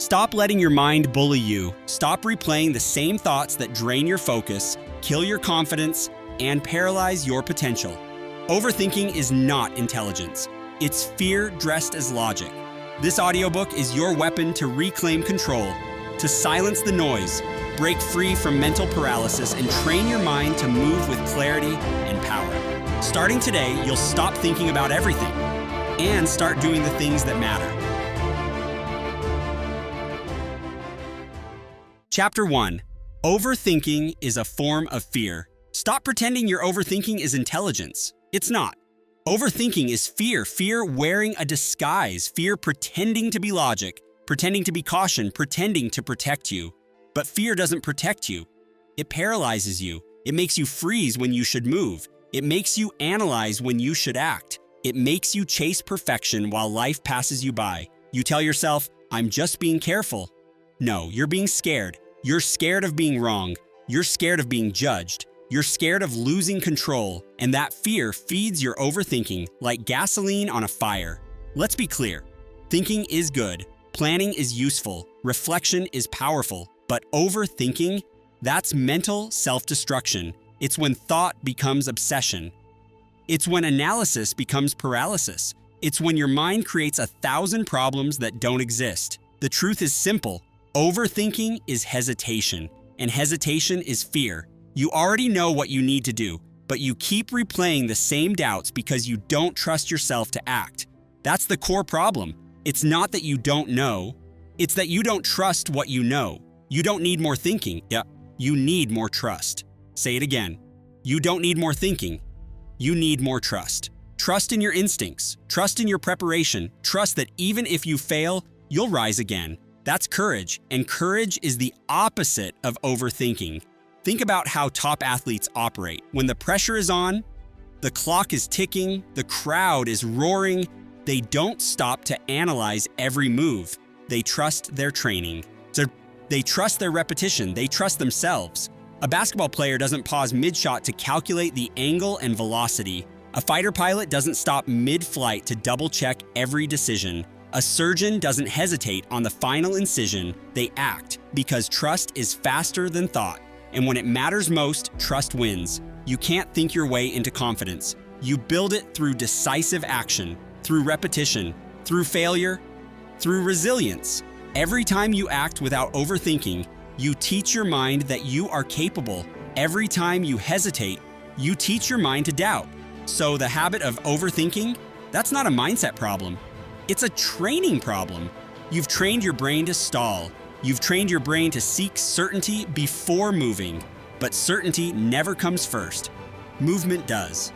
Stop letting your mind bully you. Stop replaying the same thoughts that drain your focus, kill your confidence, and paralyze your potential. Overthinking is not intelligence. It's fear dressed as logic. This audiobook is your weapon to reclaim control, to silence the noise, break free from mental paralysis, and train your mind to move with clarity and power. Starting today, you'll stop thinking about everything and start doing the things that matter. Chapter 1. Overthinking is a form of fear. Stop pretending your overthinking is intelligence. It's not. Overthinking is fear. Fear wearing a disguise. Fear pretending to be logic, pretending to be caution, pretending to protect you. But fear doesn't protect you. It paralyzes you. It makes you freeze when you should move. It makes you analyze when you should act. It makes you chase perfection while life passes you by. You tell yourself, I'm just being careful. No, you're being scared. You're scared of being wrong. You're scared of being judged. You're scared of losing control, and that fear feeds your overthinking like gasoline on a fire. Let's be clear. Thinking is good. Planning is useful. Reflection is powerful. But overthinking, that's mental self-destruction. It's when thought becomes obsession. It's when analysis becomes paralysis. It's when your mind creates 1,000 problems that don't exist. The truth is simple. Overthinking is hesitation, and hesitation is fear. You already know what you need to do, but you keep replaying the same doubts because you don't trust yourself to act. That's the core problem. It's not that you don't know, it's that you don't trust what you know. You don't need more thinking. You need more trust. Say it again. You don't need more thinking. You need more trust. Trust in your instincts. Trust in your preparation. Trust that even if you fail, you'll rise again. That's courage, and courage is the opposite of overthinking. Think about how top athletes operate. When the pressure is on, the clock is ticking, the crowd is roaring, they don't stop to analyze every move. They trust their training. They trust their repetition. They trust themselves. A basketball player doesn't pause mid-shot to calculate the angle and velocity. A fighter pilot doesn't stop mid-flight to double-check every decision. A surgeon doesn't hesitate on the final incision. They act because trust is faster than thought. And when it matters most, trust wins. You can't think your way into confidence. You build it through decisive action, through repetition, through failure, through resilience. Every time you act without overthinking, you teach your mind that you are capable. Every time you hesitate, you teach your mind to doubt. So the habit of overthinking, that's not a mindset problem. It's a training problem. You've trained your brain to stall. You've trained your brain to seek certainty before moving. But certainty never comes first. Movement does.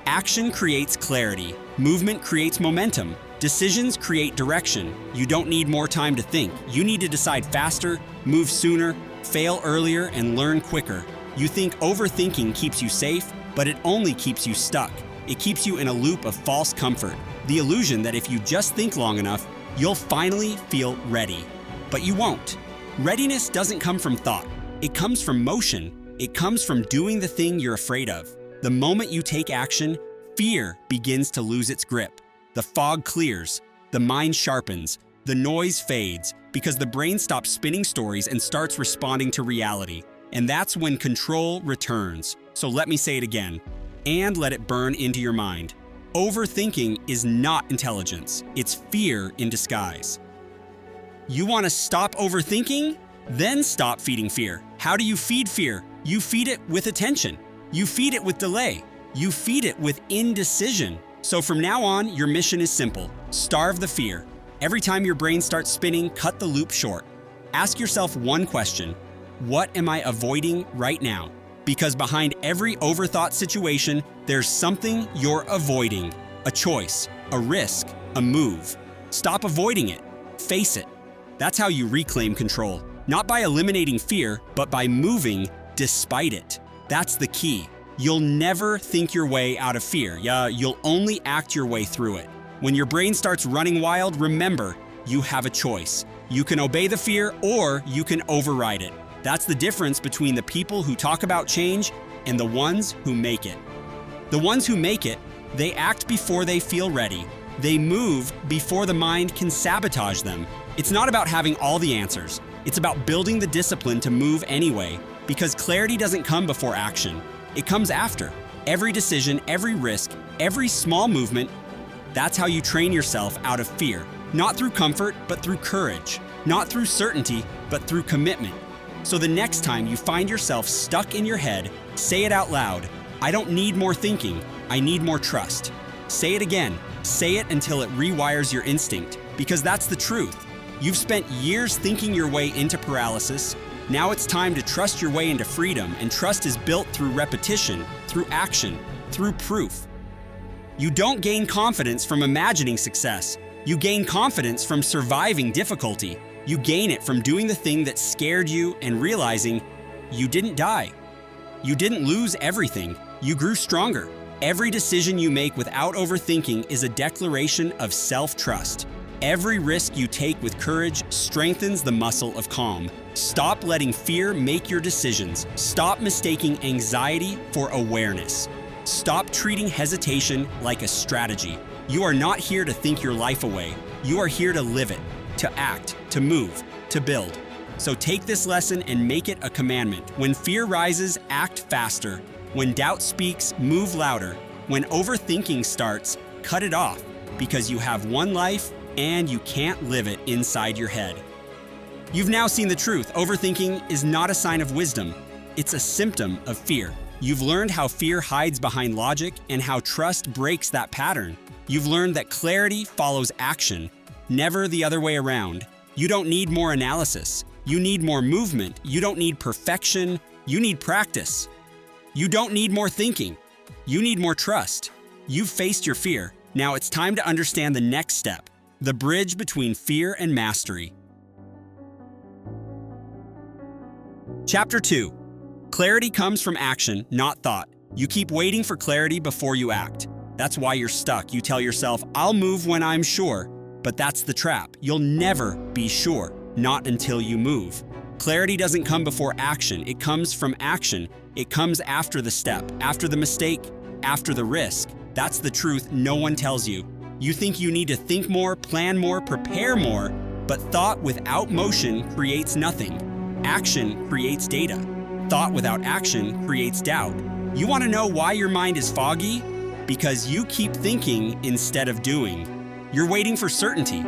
Action creates clarity. Movement creates momentum. Decisions create direction. You don't need more time to think. You need to decide faster, move sooner, fail earlier, and learn quicker. You think overthinking keeps you safe, but it only keeps you stuck. It keeps you in a loop of false comfort. The illusion that if you just think long enough, you'll finally feel ready. But you won't. Readiness doesn't come from thought. It comes from motion. It comes from doing the thing you're afraid of. The moment you take action, fear begins to lose its grip. The fog clears, the mind sharpens, the noise fades, because the brain stops spinning stories and starts responding to reality. And that's when control returns. So let me say it again, and let it burn into your mind. Overthinking is not intelligence. It's fear in disguise. You want to stop overthinking? Then stop feeding fear. How do you feed fear? You feed it with attention. You feed it with delay. You feed it with indecision. So from now on, your mission is simple. Starve the fear. Every time your brain starts spinning, cut the loop short. Ask yourself one question. What am I avoiding right now? Because behind every overthought situation, there's something you're avoiding. A choice, a risk, a move. Stop avoiding it. Face it. That's how you reclaim control. Not by eliminating fear, but by moving despite it. That's the key. You'll never think your way out of fear. You'll only act your way through it. When your brain starts running wild, remember, you have a choice. You can obey the fear or you can override it. That's the difference between the people who talk about change and the ones who make it. The ones who make it, they act before they feel ready. They move before the mind can sabotage them. It's not about having all the answers. It's about building the discipline to move anyway, because clarity doesn't come before action. It comes after. Every decision, every risk, every small movement, that's how you train yourself out of fear. Not through comfort, but through courage. Not through certainty, but through commitment. So the next time you find yourself stuck in your head, say it out loud. I don't need more thinking, I need more trust. Say it again. Say it until it rewires your instinct, because that's the truth. You've spent years thinking your way into paralysis. Now it's time to trust your way into freedom, and trust is built through repetition, through action, through proof. You don't gain confidence from imagining success. You gain confidence from surviving difficulty. You gain it from doing the thing that scared you and realizing you didn't die. You didn't lose everything. You grew stronger. Every decision you make without overthinking is a declaration of self-trust. Every risk you take with courage strengthens the muscle of calm. Stop letting fear make your decisions. Stop mistaking anxiety for awareness. Stop treating hesitation like a strategy. You are not here to think your life away. You are here to live it, to act, to move, to build. So take this lesson and make it a commandment. When fear rises, act faster. When doubt speaks, move louder. When overthinking starts, cut it off, because you have one life and you can't live it inside your head. You've now seen the truth. Overthinking is not a sign of wisdom. It's a symptom of fear. You've learned how fear hides behind logic and how trust breaks that pattern. You've learned that clarity follows action, never the other way around. You don't need more analysis. You need more movement. You don't need perfection. You need practice. You don't need more thinking. You need more trust. You've faced your fear. Now it's time to understand the next step, the bridge between fear and mastery. Chapter 2. Clarity comes from action, not thought. You keep waiting for clarity before you act. That's why you're stuck. You tell yourself, I'll move when I'm sure. But that's the trap. You'll never be sure, not until you move. Clarity doesn't come before action. It comes from action. It comes after the step, after the mistake, after the risk. That's the truth no one tells you. You think you need to think more, plan more, prepare more, but thought without motion creates nothing. Action creates data. Thought without action creates doubt. You want to know why your mind is foggy? Because you keep thinking instead of doing. You're waiting for certainty.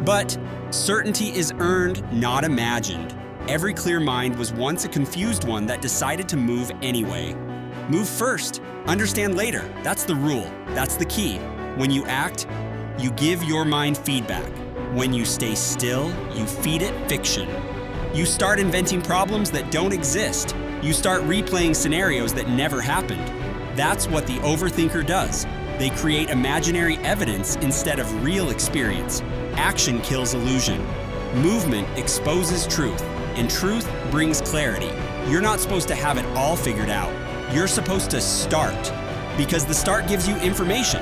But certainty is earned, not imagined. Every clear mind was once a confused one that decided to move anyway. Move first, understand later. That's the rule. That's the key. When you act, you give your mind feedback. When you stay still, you feed it fiction. You start inventing problems that don't exist. You start replaying scenarios that never happened. That's what the overthinker does. They create imaginary evidence instead of real experience. Action kills illusion. Movement exposes truth, and truth brings clarity. You're not supposed to have it all figured out. You're supposed to start, because the start gives you information,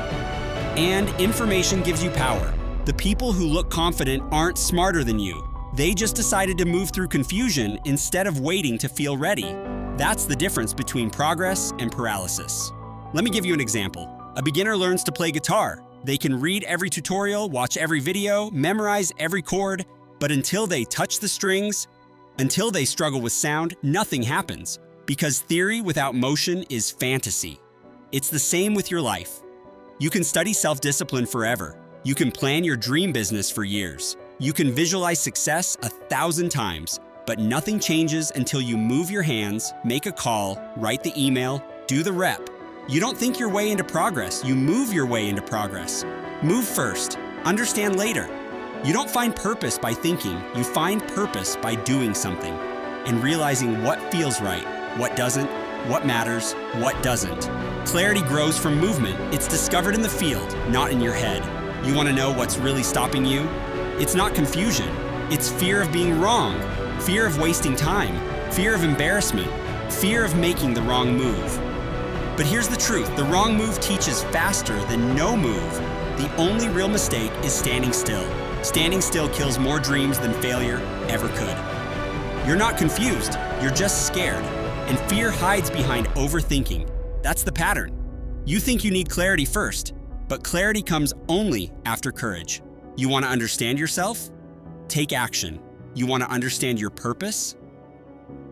and information gives you power. The people who look confident aren't smarter than you. They just decided to move through confusion instead of waiting to feel ready. That's the difference between progress and paralysis. Let me give you an example. A beginner learns to play guitar. They can read every tutorial, watch every video, memorize every chord, but until they touch the strings, until they struggle with sound, nothing happens. Because theory without motion is fantasy. It's the same with your life. You can study self-discipline forever. You can plan your dream business for years. You can visualize success 1,000 times, but nothing changes until you move your hands, make a call, write the email, do the rep. You don't think your way into progress, you move your way into progress. Move first, understand later. You don't find purpose by thinking, you find purpose by doing something and realizing what feels right, what doesn't, what matters, what doesn't. Clarity grows from movement. It's discovered in the field, not in your head. You want to know what's really stopping you? It's not confusion. It's fear of being wrong, fear of wasting time, fear of embarrassment, fear of making the wrong move. But here's the truth. The wrong move teaches faster than no move. The only real mistake is standing still. Standing still kills more dreams than failure ever could. You're not confused. You're just scared. And fear hides behind overthinking. That's the pattern. You think you need clarity first, but clarity comes only after courage. You want to understand yourself? Take action. You want to understand your purpose?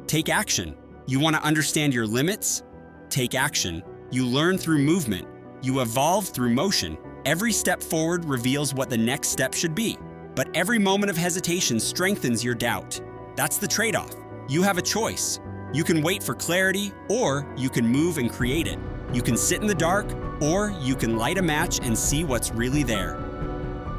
Take action. You want to understand your limits? Take action. You learn through movement. You evolve through motion. Every step forward reveals what the next step should be. But every moment of hesitation strengthens your doubt. That's the trade-off. You have a choice. You can wait for clarity, or you can move and create it. You can sit in the dark, or you can light a match and see what's really there.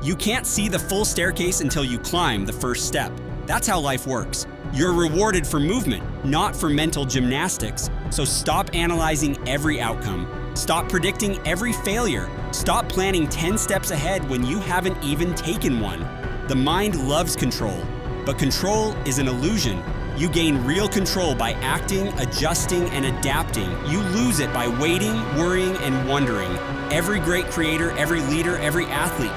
You can't see the full staircase until you climb the first step. That's how life works. You're rewarded for movement, not for mental gymnastics. So stop analyzing every outcome. Stop predicting every failure. Stop planning 10 steps ahead when you haven't even taken one. The mind loves control, but control is an illusion. You gain real control by acting, adjusting, and adapting. You lose it by waiting, worrying, and wondering. Every great creator, every leader, every athlete,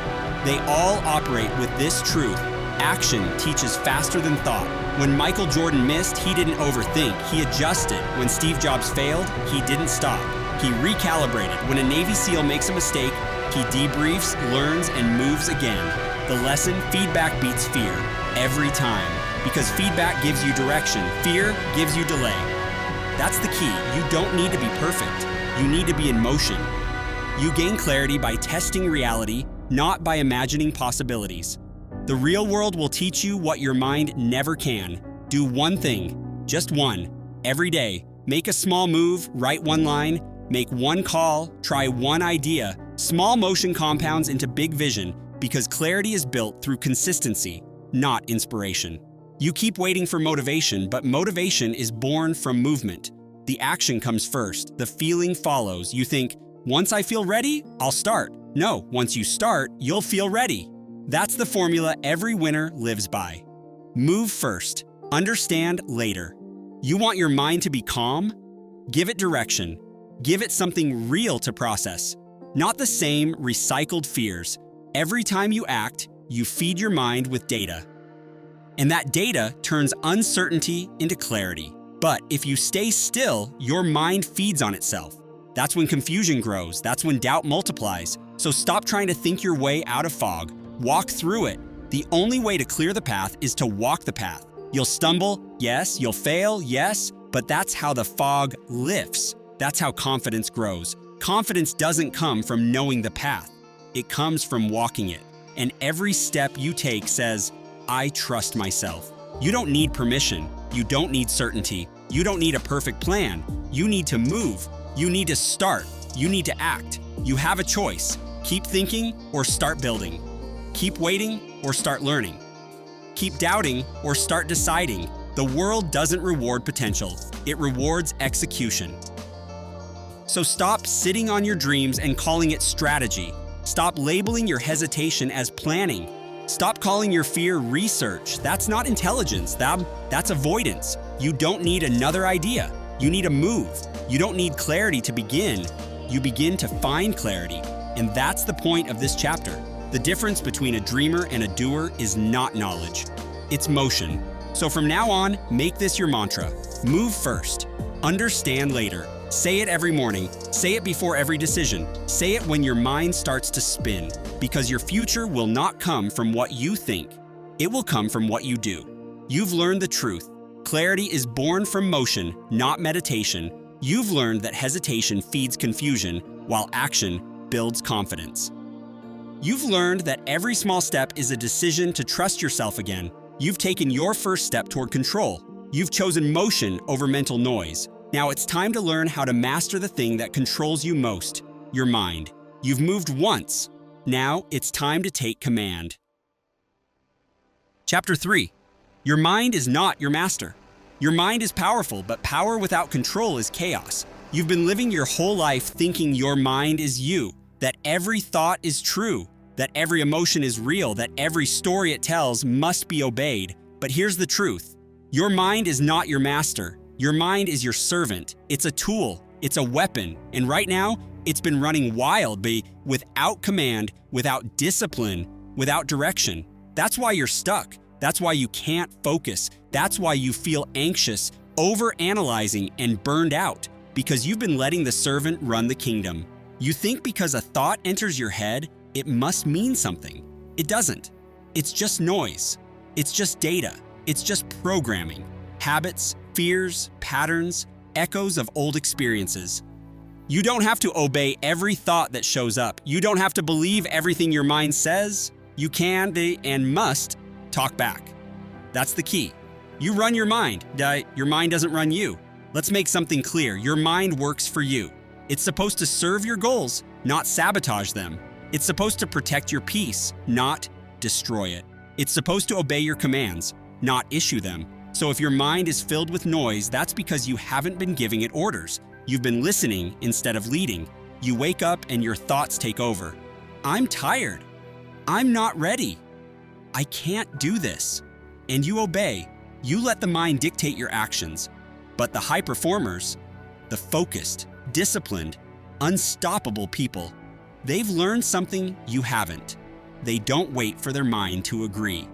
they all operate with this truth. Action teaches faster than thought. When Michael Jordan missed, he didn't overthink, he adjusted. When Steve Jobs failed, he didn't stop. He recalibrated. When a Navy SEAL makes a mistake, he debriefs, learns, and moves again. The lesson: feedback beats fear every time. Because feedback gives you direction, fear gives you delay. That's the key. You don't need to be perfect. You need to be in motion. You gain clarity by testing reality, not by imagining possibilities. The real world will teach you what your mind never can. Do one thing, just one, every day. Make a small move, write one line, make one call, try one idea. Small motion compounds into big vision because clarity is built through consistency, not inspiration. You keep waiting for motivation, but motivation is born from movement. The action comes first, the feeling follows. You think, once I feel ready, I'll start. No, once you start, you'll feel ready. That's the formula every winner lives by. Move first, understand later. You want your mind to be calm? Give it direction. Give it something real to process, not the same recycled fears. Every time you act, you feed your mind with data. And that data turns uncertainty into clarity. But if you stay still, your mind feeds on itself. That's when confusion grows. That's when doubt multiplies. So stop trying to think your way out of fog. Walk through it. The only way to clear the path is to walk the path. You'll stumble, yes. You'll fail, yes. But that's how the fog lifts. That's how confidence grows. Confidence doesn't come from knowing the path. It comes from walking it. And every step you take says, I trust myself. You don't need permission. You don't need certainty. You don't need a perfect plan. You need to move. You need to start. You need to act. You have a choice. Keep thinking or start building. Keep waiting or start learning. Keep doubting or start deciding. The world doesn't reward potential. It rewards execution. So stop sitting on your dreams and calling it strategy. Stop labeling your hesitation as planning. Stop calling your fear research. That's not intelligence. That's avoidance. You don't need another idea. You need a move. You don't need clarity to begin. You begin to find clarity. And that's the point of this chapter. The difference between a dreamer and a doer is not knowledge. It's motion. So from now on, make this your mantra. Move first. Understand later. Say it every morning. Say it before every decision. Say it when your mind starts to spin. Because your future will not come from what you think. It will come from what you do. You've learned the truth. Clarity is born from motion, not meditation. You've learned that hesitation feeds confusion, while action builds confidence. You've learned that every small step is a decision to trust yourself again. You've taken your first step toward control. You've chosen motion over mental noise. Now it's time to learn how to master the thing that controls you most, your mind. You've moved once. Now it's time to take command. Chapter 3. Your mind is not your master. Your mind is powerful, but power without control is chaos. You've been living your whole life thinking your mind is you, that every thought is true, that every emotion is real, that every story it tells must be obeyed. But here's the truth. Your mind is not your master. Your mind is your servant. It's a tool. It's a weapon. And right now, it's been running wild, without command, without discipline, without direction. That's why you're stuck. That's why you can't focus. That's why you feel anxious, overanalyzing, and burned out, because you've been letting the servant run the kingdom. You think because a thought enters your head, it must mean something. It doesn't. It's just noise. It's just data. It's just programming. Habits, fears, patterns, echoes of old experiences. You don't have to obey every thought that shows up. You don't have to believe everything your mind says. You can and must talk back. That's the key. You run your mind. Your mind doesn't run you. Let's make something clear. Your mind works for you. It's supposed to serve your goals, not sabotage them. It's supposed to protect your peace, not destroy it. It's supposed to obey your commands, not issue them. So if your mind is filled with noise, that's because you haven't been giving it orders. You've been listening instead of leading. You wake up and your thoughts take over. I'm tired. I'm not ready. I can't do this. And you obey. You let the mind dictate your actions. But the high performers, the focused, disciplined, unstoppable people, they've learned something you haven't. They don't wait for their mind to agree.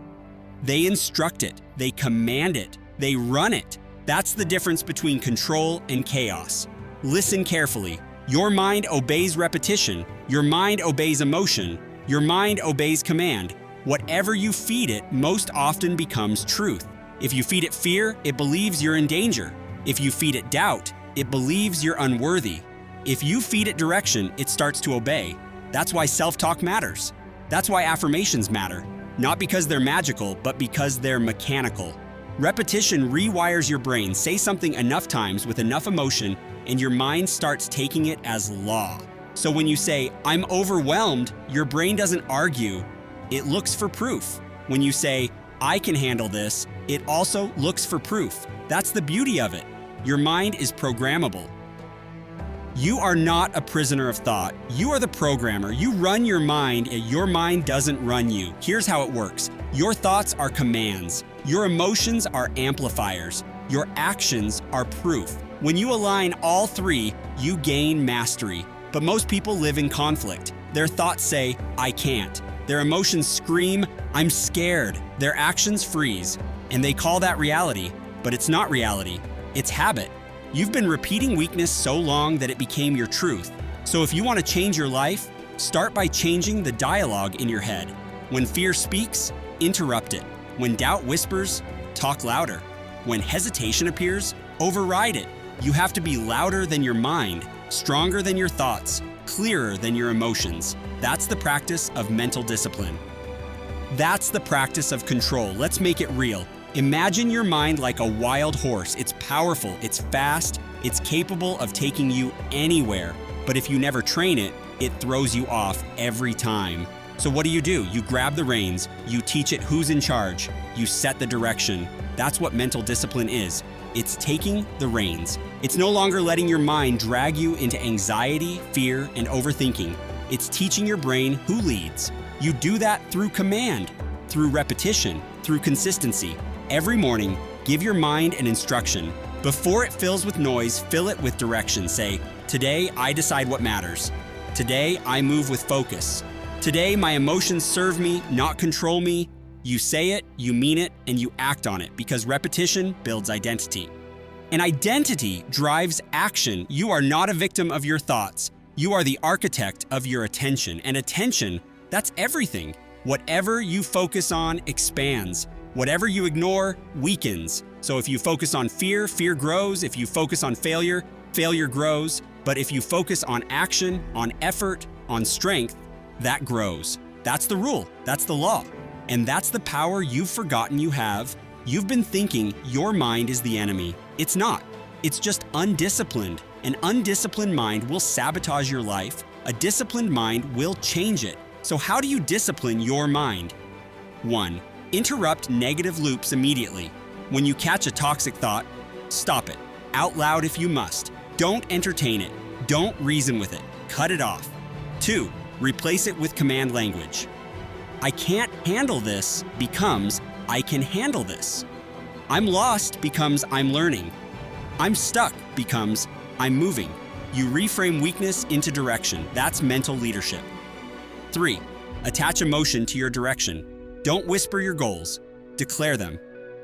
They instruct it, they command it, they run it. That's the difference between control and chaos. Listen carefully. Your mind obeys repetition. Your mind obeys emotion. Your mind obeys command. Whatever you feed it most often becomes truth. If you feed it fear, it believes you're in danger. If you feed it doubt, it believes you're unworthy. If you feed it direction, it starts to obey. That's why self-talk matters. That's why affirmations matter. Not because they're magical, but because they're mechanical. Repetition rewires your brain. Say something enough times with enough emotion, and your mind starts taking it as law. So when you say, "I'm overwhelmed," your brain doesn't argue. It looks for proof. When you say, "I can handle this," it also looks for proof. That's the beauty of it. Your mind is programmable. You are not a prisoner of thought. You are the programmer. You run your mind, and your mind doesn't run you. Here's how it works. Your thoughts are commands. Your emotions are amplifiers. Your actions are proof. When you align all three, you gain mastery. But most people live in conflict. Their thoughts say, "I can't." Their emotions scream, "I'm scared." Their actions freeze. And they call that reality. But it's not reality. It's habit. You've been repeating weakness so long that it became your truth. So if you want to change your life, start by changing the dialogue in your head. When fear speaks, interrupt it. When doubt whispers, talk louder. When hesitation appears, override it. You have to be louder than your mind, stronger than your thoughts, clearer than your emotions. That's the practice of mental discipline. That's the practice of control. Let's make it real. Imagine your mind like a wild horse. It's powerful, it's fast, it's capable of taking you anywhere. But if you never train it, it throws you off every time. So what do? You grab the reins, you teach it who's in charge, you set the direction. That's what mental discipline is. It's taking the reins. It's no longer letting your mind drag you into anxiety, fear, and overthinking. It's teaching your brain who leads. You do that through command, through repetition, through consistency. Every morning, give your mind an instruction. Before it fills with noise, fill it with direction. Say, "Today I decide what matters. Today I move with focus. Today my emotions serve me, not control me." You say it, you mean it, and you act on it because repetition builds identity. And identity drives action. You are not a victim of your thoughts. You are the architect of your attention. And attention, that's everything. Whatever you focus on expands. Whatever you ignore weakens. So if you focus on fear, fear grows. If you focus on failure, failure grows. But if you focus on action, on effort, on strength, that grows. That's the rule. That's the law. And that's the power you've forgotten you have. You've been thinking your mind is the enemy. It's not. It's just undisciplined. An undisciplined mind will sabotage your life. A disciplined mind will change it. So how do you discipline your mind? 1. Interrupt negative loops immediately. When you catch a toxic thought, stop it. Out loud if you must. Don't entertain it. Don't reason with it. Cut it off. 2. Replace it with command language. I can't handle this becomes I can handle this. I'm lost becomes I'm learning. I'm stuck becomes I'm moving. You reframe weakness into direction. That's mental leadership. 3. Attach emotion to your direction. Don't whisper your goals. Declare them.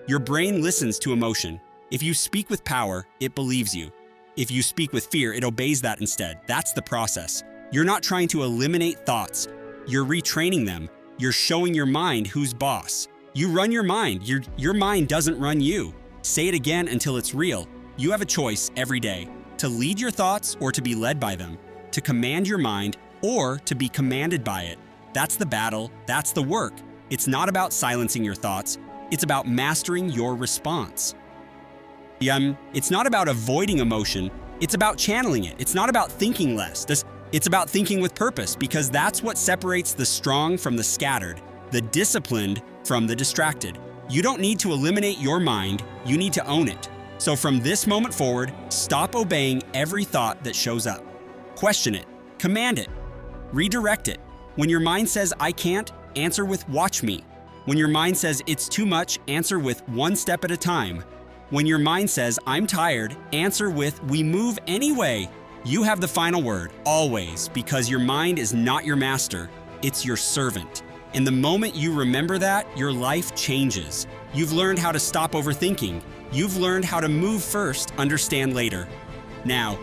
Your brain listens to emotion. If you speak with power, it believes you. If you speak with fear, it obeys that instead. That's the process. You're not trying to eliminate thoughts. You're retraining them. You're showing your mind who's boss. You run your mind. Your mind doesn't run you. Say it again until it's real. You have a choice every day to lead your thoughts or to be led by them, to command your mind or to be commanded by it. That's the battle. That's the work. It's not about silencing your thoughts. It's about mastering your response. It's not about avoiding emotion. It's about channeling it. It's not about thinking less. It's about thinking with purpose, because that's what separates the strong from the scattered, the disciplined from the distracted. You don't need to eliminate your mind. You need to own it. So from this moment forward, stop obeying every thought that shows up. Question it. Command it. Redirect it. When your mind says, "I can't," answer with, "Watch me." When your mind says, "It's too much," answer with, "One step at a time." When your mind says, "I'm tired," answer with, "We move anyway." You have the final word, always, because your mind is not your master, it's your servant. And the moment you remember that, your life changes. You've learned how to stop overthinking. You've learned how to move first, understand later. Now,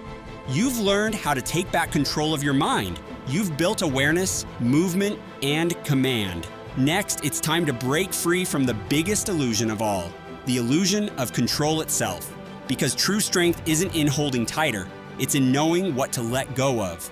you've learned how to take back control of your mind. You've built awareness, movement, and command. Next, it's time to break free from the biggest illusion of all, the illusion of control itself. Because true strength isn't in holding tighter, it's in knowing what to let go of.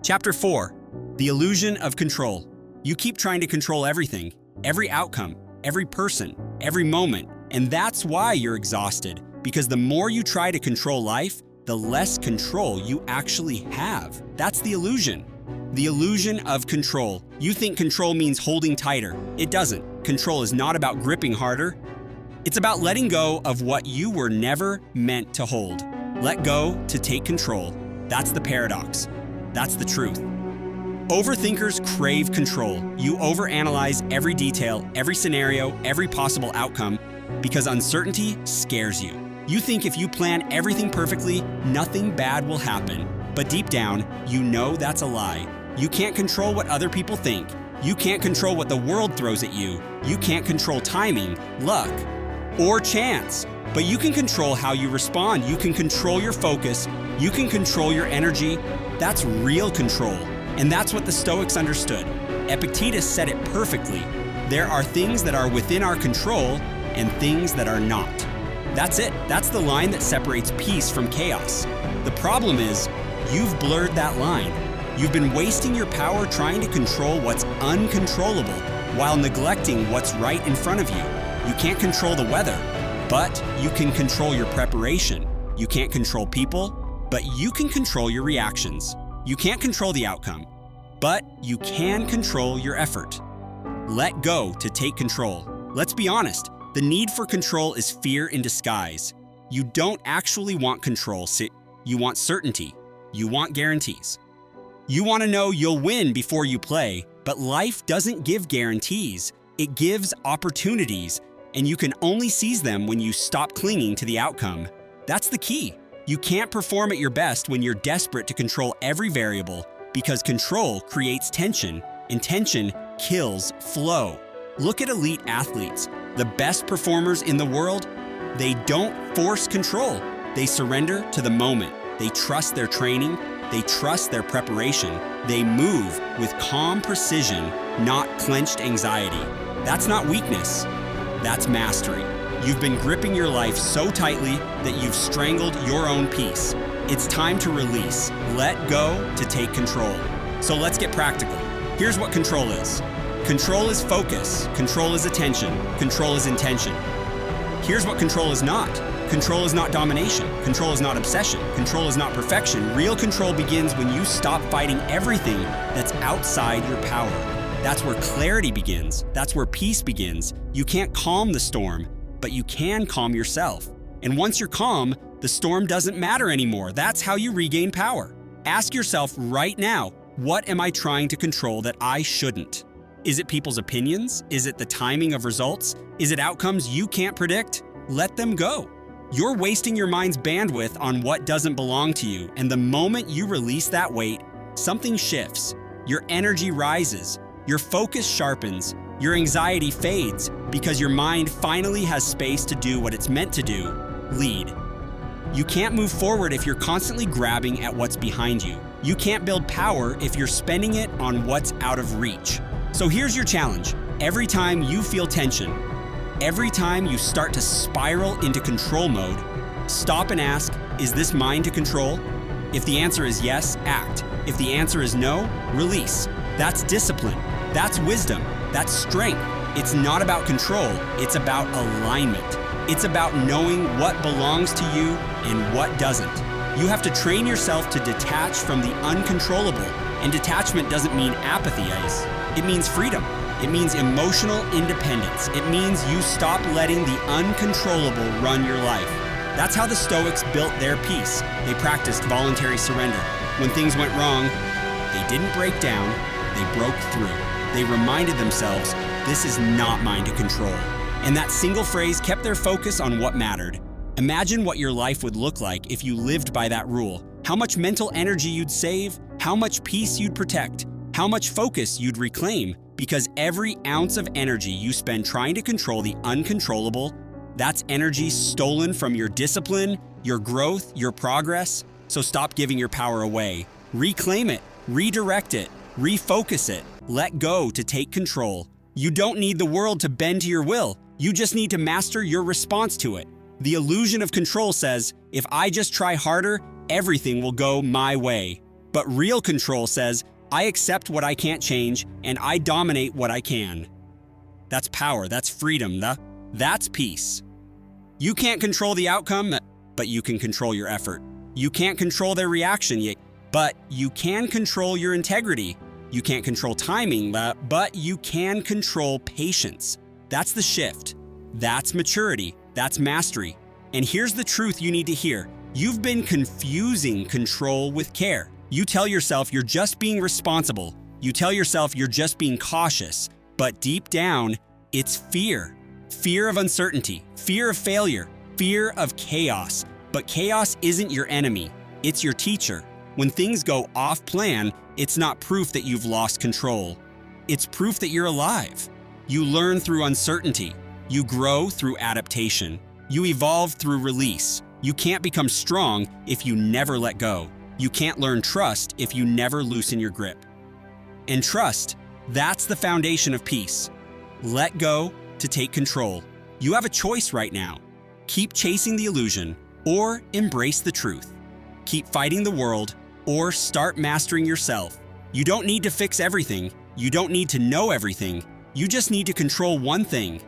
Chapter 4. The Illusion of Control. You keep trying to control everything, every outcome, every person, every moment, and that's why you're exhausted. Because the more you try to control life, the less control you actually have. That's the illusion. The illusion of control. You think control means holding tighter. It doesn't. Control is not about gripping harder. It's about letting go of what you were never meant to hold. Let go to take control. That's the paradox. That's the truth. Overthinkers crave control. You overanalyze every detail, every scenario, every possible outcome, because uncertainty scares you. You think if you plan everything perfectly, nothing bad will happen. But deep down, you know that's a lie. You can't control what other people think. You can't control what the world throws at you. You can't control timing, luck, or chance. But you can control how you respond. You can control your focus. You can control your energy. That's real control. And that's what the Stoics understood. Epictetus said it perfectly. There are things that are within our control and things that are not. That's it. That's the line that separates peace from chaos. The problem is, you've blurred that line. You've been wasting your power trying to control what's uncontrollable while neglecting what's right in front of you. You can't control the weather, but you can control your preparation. You can't control people, but you can control your reactions. You can't control the outcome, but you can control your effort. Let go to take control. Let's be honest, the need for control is fear in disguise. You don't actually want control, you want certainty. You want guarantees. You want to know you'll win before you play, but life doesn't give guarantees. It gives opportunities, and you can only seize them when you stop clinging to the outcome. That's the key. You can't perform at your best when you're desperate to control every variable, because control creates tension, and tension kills flow. Look at elite athletes. The best performers in the world, they don't force control. They surrender to the moment. They trust their training. They trust their preparation. They move with calm precision, not clenched anxiety. That's not weakness. That's mastery. You've been gripping your life so tightly that you've strangled your own peace. It's time to release. Let go to take control. So let's get practical. Here's what control is. Control is focus. Control is attention. Control is intention. Here's what control is not. Control is not domination. Control is not obsession. Control is not perfection. Real control begins when you stop fighting everything that's outside your power. That's where clarity begins. That's where peace begins. You can't calm the storm, but you can calm yourself. And once you're calm, the storm doesn't matter anymore. That's how you regain power. Ask yourself right now, what am I trying to control that I shouldn't? Is it people's opinions? Is it the timing of results? Is it outcomes you can't predict? Let them go. You're wasting your mind's bandwidth on what doesn't belong to you, and the moment you release that weight, something shifts. Your energy rises, your focus sharpens, your anxiety fades, because your mind finally has space to do what it's meant to do, lead. You can't move forward if you're constantly grabbing at what's behind you. You can't build power if you're spending it on what's out of reach. So here's your challenge. Every time you feel tension, every time you start to spiral into control mode, stop and ask, is this mine to control? If the answer is yes, act. If the answer is no, release. That's discipline. That's wisdom. That's strength. It's not about control. It's about alignment. It's about knowing what belongs to you and what doesn't. You have to train yourself to detach from the uncontrollable. And detachment doesn't mean apathy, Ice. It means freedom. It means emotional independence. It means you stop letting the uncontrollable run your life. That's how the Stoics built their peace. They practiced voluntary surrender. When things went wrong, they didn't break down, they broke through. They reminded themselves, this is not mine to control. And that single phrase kept their focus on what mattered. Imagine what your life would look like if you lived by that rule. How much mental energy you'd save, how much peace you'd protect, how much focus you'd reclaim, because every ounce of energy you spend trying to control the uncontrollable, that's energy stolen from your discipline, your growth, your progress. So stop giving your power away. Reclaim it, redirect it, refocus it, let go to take control. You don't need the world to bend to your will. You just need to master your response to it. The illusion of control says, if I just try harder, everything will go my way. But real control says, I accept what I can't change and I dominate what I can. That's power, that's freedom, that's peace. You can't control the outcome, but you can control your effort. You can't control their reaction yet, but you can control your integrity. You can't control timing, but you can control patience. That's the shift. That's maturity. That's mastery. And here's the truth you need to hear. You've been confusing control with care. You tell yourself you're just being responsible. You tell yourself you're just being cautious. But deep down, it's fear. Fear of uncertainty, fear of failure, fear of chaos. But chaos isn't your enemy. It's your teacher. When things go off plan, it's not proof that you've lost control. It's proof that you're alive. You learn through uncertainty. You grow through adaptation. You evolve through release. You can't become strong if you never let go. You can't learn trust if you never loosen your grip. And trust, that's the foundation of peace. Let go to take control. You have a choice right now. Keep chasing the illusion or embrace the truth. Keep fighting the world or start mastering yourself. You don't need to fix everything. You don't need to know everything. You just need to control one thing,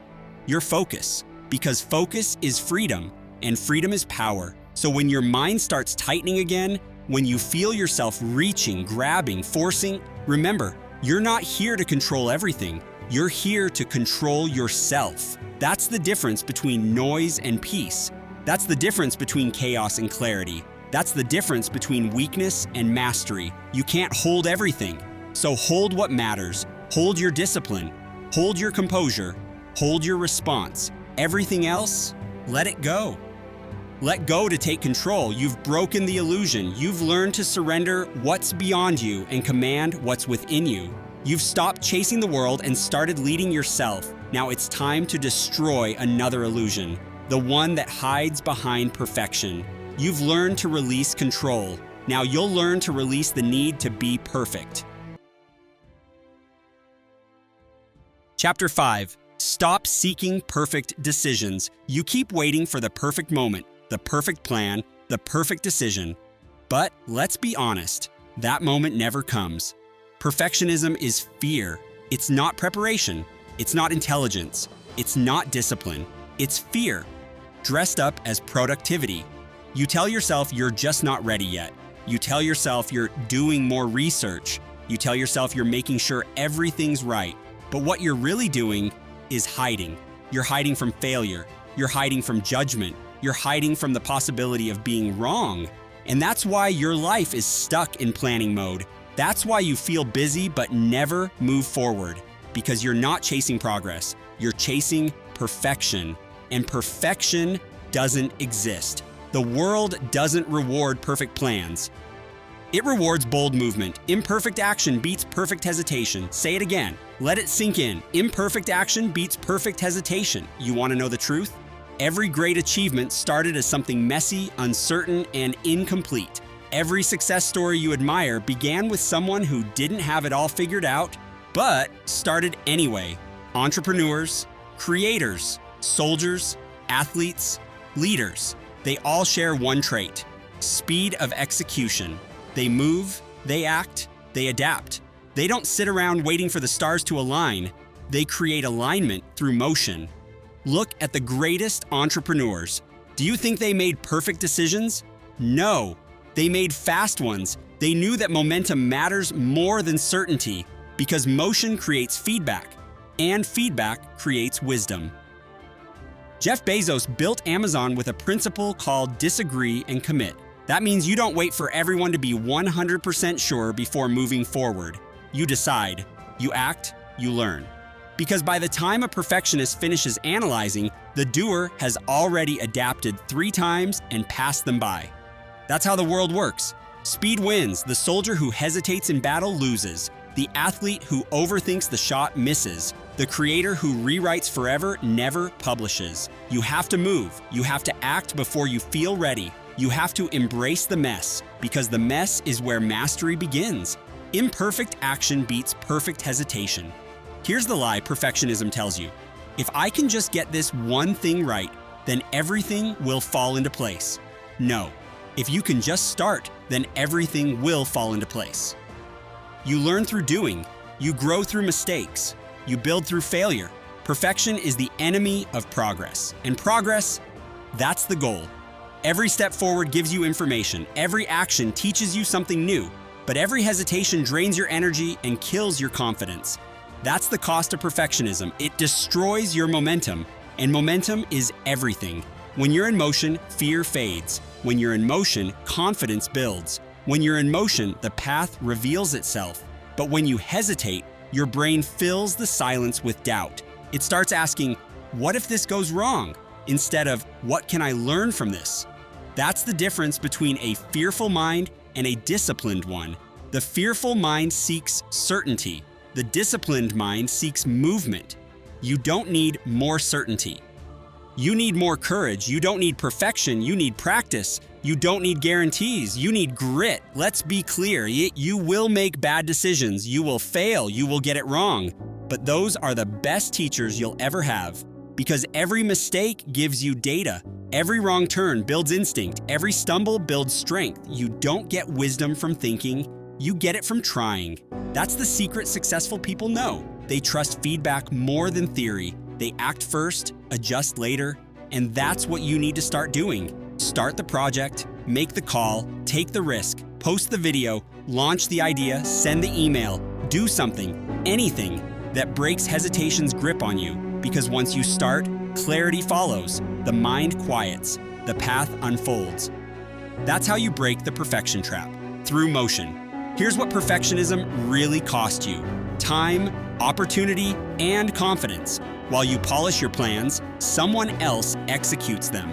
your focus. Because focus is freedom and freedom is power. So when your mind starts tightening again, when you feel yourself reaching, grabbing, forcing, remember, you're not here to control everything. You're here to control yourself. That's the difference between noise and peace. That's the difference between chaos and clarity. That's the difference between weakness and mastery. You can't hold everything. So hold what matters. Hold your discipline. Hold your composure. Hold your response. Everything else, let it go. Let go to take control. You've broken the illusion. You've learned to surrender what's beyond you and command what's within you. You've stopped chasing the world and started leading yourself. Now it's time to destroy another illusion, the one that hides behind perfection. You've learned to release control. Now you'll learn to release the need to be perfect. Chapter 5. Stop seeking perfect decisions. You keep waiting for the perfect moment, the perfect plan, the perfect decision. But let's be honest, that moment never comes. Perfectionism is fear. It's not preparation. It's not intelligence. It's not discipline. It's fear, dressed up as productivity. You tell yourself you're just not ready yet. You tell yourself you're doing more research. You tell yourself you're making sure everything's right. But what you're really doing is hiding. You're hiding from failure. You're hiding from judgment. You're hiding from the possibility of being wrong. And that's why your life is stuck in planning mode. That's why you feel busy but never move forward. Because you're not chasing progress. You're chasing perfection. And perfection doesn't exist. The world doesn't reward perfect plans. It rewards bold movement. Imperfect action beats perfect hesitation. Say it again. Let it sink in. Imperfect action beats perfect hesitation. You want to know the truth? Every great achievement started as something messy, uncertain, and incomplete. Every success story you admire began with someone who didn't have it all figured out, but started anyway. Entrepreneurs, creators, soldiers, athletes, leaders, they all share one trait: speed of execution. They move, they act, they adapt. They don't sit around waiting for the stars to align. They create alignment through motion. Look at the greatest entrepreneurs. Do you think they made perfect decisions? No. They made fast ones. They knew that momentum matters more than certainty because motion creates feedback, and feedback creates wisdom. Jeff Bezos built Amazon with a principle called disagree and commit. That means you don't wait for everyone to be 100% sure before moving forward. You decide, you act, you learn. Because by the time a perfectionist finishes analyzing, the doer has already adapted 3 times and passed them by. That's how the world works. Speed wins. The soldier who hesitates in battle loses. The athlete who overthinks the shot misses. The creator who rewrites forever never publishes. You have to move. You have to act before you feel ready. You have to embrace the mess, because the mess is where mastery begins. Imperfect action beats perfect hesitation. Here's the lie perfectionism tells you. If I can just get this one thing right, then everything will fall into place. No. If you can just start, then everything will fall into place. You learn through doing. You grow through mistakes. You build through failure. Perfection is the enemy of progress. And progress, that's the goal. Every step forward gives you information. Every action teaches you something new. But every hesitation drains your energy and kills your confidence. That's the cost of perfectionism. It destroys your momentum. And momentum is everything. When you're in motion, fear fades. When you're in motion, confidence builds. When you're in motion, the path reveals itself. But when you hesitate, your brain fills the silence with doubt. It starts asking, what if this goes wrong? Instead of, what can I learn from this? That's the difference between a fearful mind and a disciplined one. The fearful mind seeks certainty. The disciplined mind seeks movement. You don't need more certainty. You need more courage. You don't need perfection. You need practice. You don't need guarantees. You need grit. Let's be clear. You will make bad decisions. You will fail. You will get it wrong. But those are the best teachers you'll ever have, because every mistake gives you data. Every wrong turn builds instinct. Every stumble builds strength. You don't get wisdom from thinking. You get it from trying. That's the secret successful people know. They trust feedback more than theory. They act first, adjust later, and that's what you need to start doing. Start the project, make the call, take the risk, post the video, launch the idea, send the email, do something, anything that breaks hesitation's grip on you. Because once you start, clarity follows, the mind quiets, the path unfolds. That's how you break the perfection trap, through motion. Here's what perfectionism really cost you: time, opportunity, and confidence. While you polish your plans, someone else executes them.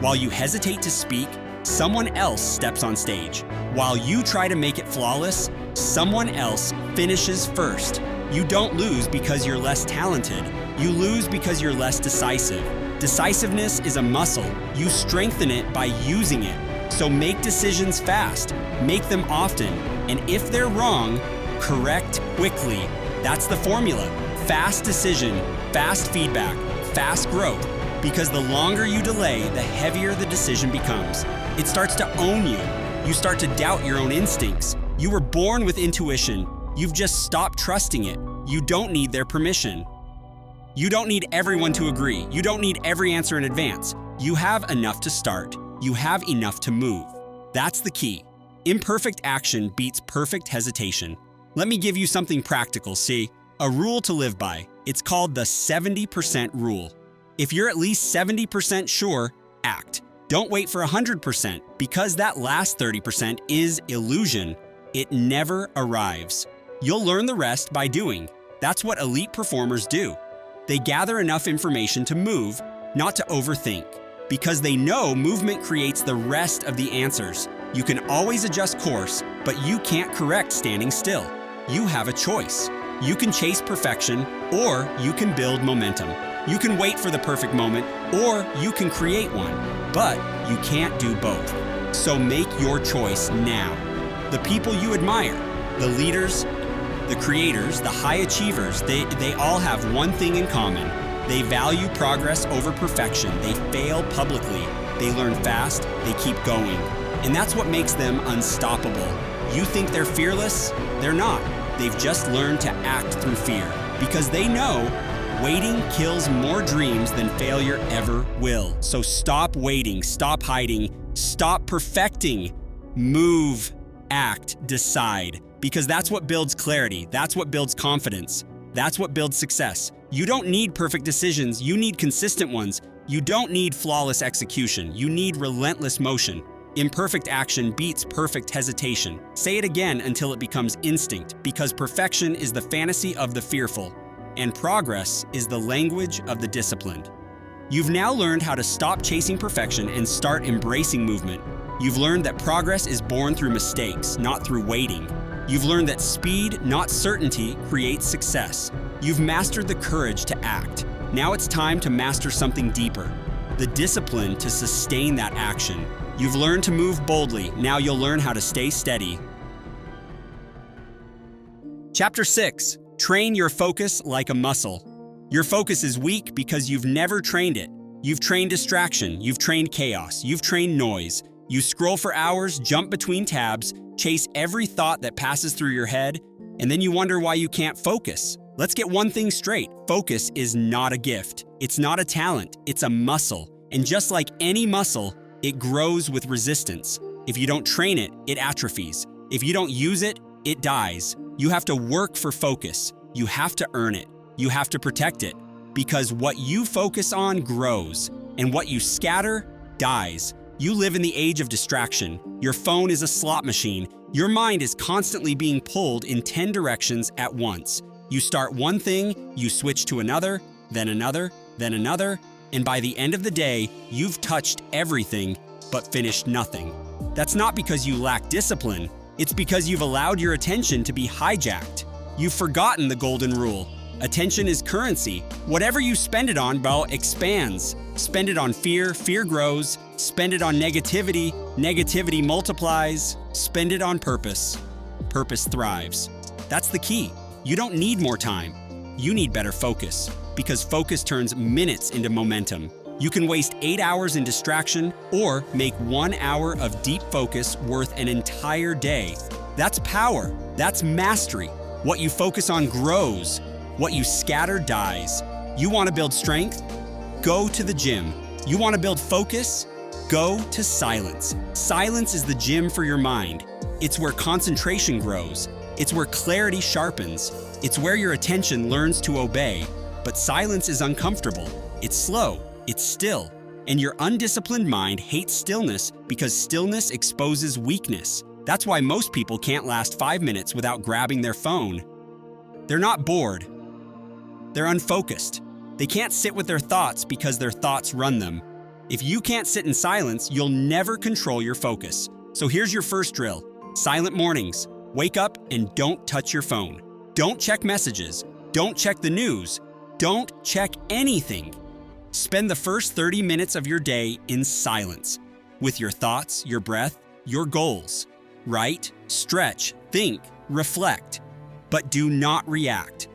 While you hesitate to speak, someone else steps on stage. While you try to make it flawless, someone else finishes first. You don't lose because you're less talented. You lose because you're less decisive. Decisiveness is a muscle. You strengthen it by using it. So make decisions fast. Make them often. And if they're wrong, correct quickly. That's the formula. Fast decision, fast feedback, fast growth. Because the longer you delay, the heavier the decision becomes. It starts to own you. You start to doubt your own instincts. You were born with intuition. You've just stopped trusting it. You don't need their permission. You don't need everyone to agree. You don't need every answer in advance. You have enough to start. You have enough to move. That's the key. Imperfect action beats perfect hesitation. Let me give you something practical, see? A rule to live by. It's called the 70% rule. If you're at least 70% sure, act. Don't wait for 100%, because that last 30% is illusion. It never arrives. You'll learn the rest by doing. That's what elite performers do. They gather enough information to move, not to overthink, because they know movement creates the rest of the answers. You can always adjust course, but you can't correct standing still. You have a choice. You can chase perfection, or you can build momentum. You can wait for the perfect moment, or you can create one, but you can't do both. So make your choice now. The people you admire, the leaders, the creators, the high achievers, they all have one thing in common. They value progress over perfection. They fail publicly. They learn fast. They keep going. And that's what makes them unstoppable. You think they're fearless? They're not. They've just learned to act through fear because they know waiting kills more dreams than failure ever will. So stop waiting, stop hiding, stop perfecting. Move, act, decide. Because that's what builds clarity. That's what builds confidence. That's what builds success. You don't need perfect decisions. You need consistent ones. You don't need flawless execution. You need relentless motion. Imperfect action beats perfect hesitation. Say it again until it becomes instinct, because perfection is the fantasy of the fearful, and progress is the language of the disciplined. You've now learned how to stop chasing perfection and start embracing movement. You've learned that progress is born through mistakes, not through waiting. You've learned that speed, not certainty, creates success. You've mastered the courage to act. Now it's time to master something deeper, the discipline to sustain that action. You've learned to move boldly. Now you'll learn how to stay steady. Chapter 6. Train your focus like a muscle. Your focus is weak because you've never trained it. You've trained distraction. You've trained chaos. You've trained noise. You scroll for hours, jump between tabs, chase every thought that passes through your head, and then you wonder why you can't focus. Let's get one thing straight. Focus is not a gift. It's not a talent. It's a muscle. And just like any muscle, it grows with resistance. If you don't train it, it atrophies. If you don't use it, it dies. You have to work for focus. You have to earn it. You have to protect it. Because what you focus on grows, and what you scatter dies. You live in the age of distraction. Your phone is a slot machine. Your mind is constantly being pulled in 10 directions at once. You start one thing, you switch to another, then another, then another, and by the end of the day, you've touched everything but finished nothing. That's not because you lack discipline. It's because you've allowed your attention to be hijacked. You've forgotten the golden rule. Attention is currency. Whatever you spend it on, expands. Spend it on fear, fear grows. Spend it on negativity, negativity multiplies. Spend it on purpose, purpose thrives. That's the key. You don't need more time. You need better focus, because focus turns minutes into momentum. You can waste 8 hours in distraction or make 1 hour of deep focus worth an entire day. That's power. That's mastery. What you focus on grows. What you scatter dies. You want to build strength? Go to the gym. You want to build focus? Go to silence. Silence is the gym for your mind. It's where concentration grows. It's where clarity sharpens. It's where your attention learns to obey. But silence is uncomfortable. It's slow. It's still. And your undisciplined mind hates stillness because stillness exposes weakness. That's why most people can't last 5 minutes without grabbing their phone. They're not bored. They're unfocused. They can't sit with their thoughts because their thoughts run them. If you can't sit in silence, you'll never control your focus. So here's your first drill. Silent mornings. Wake up and don't touch your phone. Don't check messages. Don't check the news. Don't check anything. Spend the first 30 minutes of your day in silence, with your thoughts, your breath, your goals. Write, stretch, think, reflect, but do not react.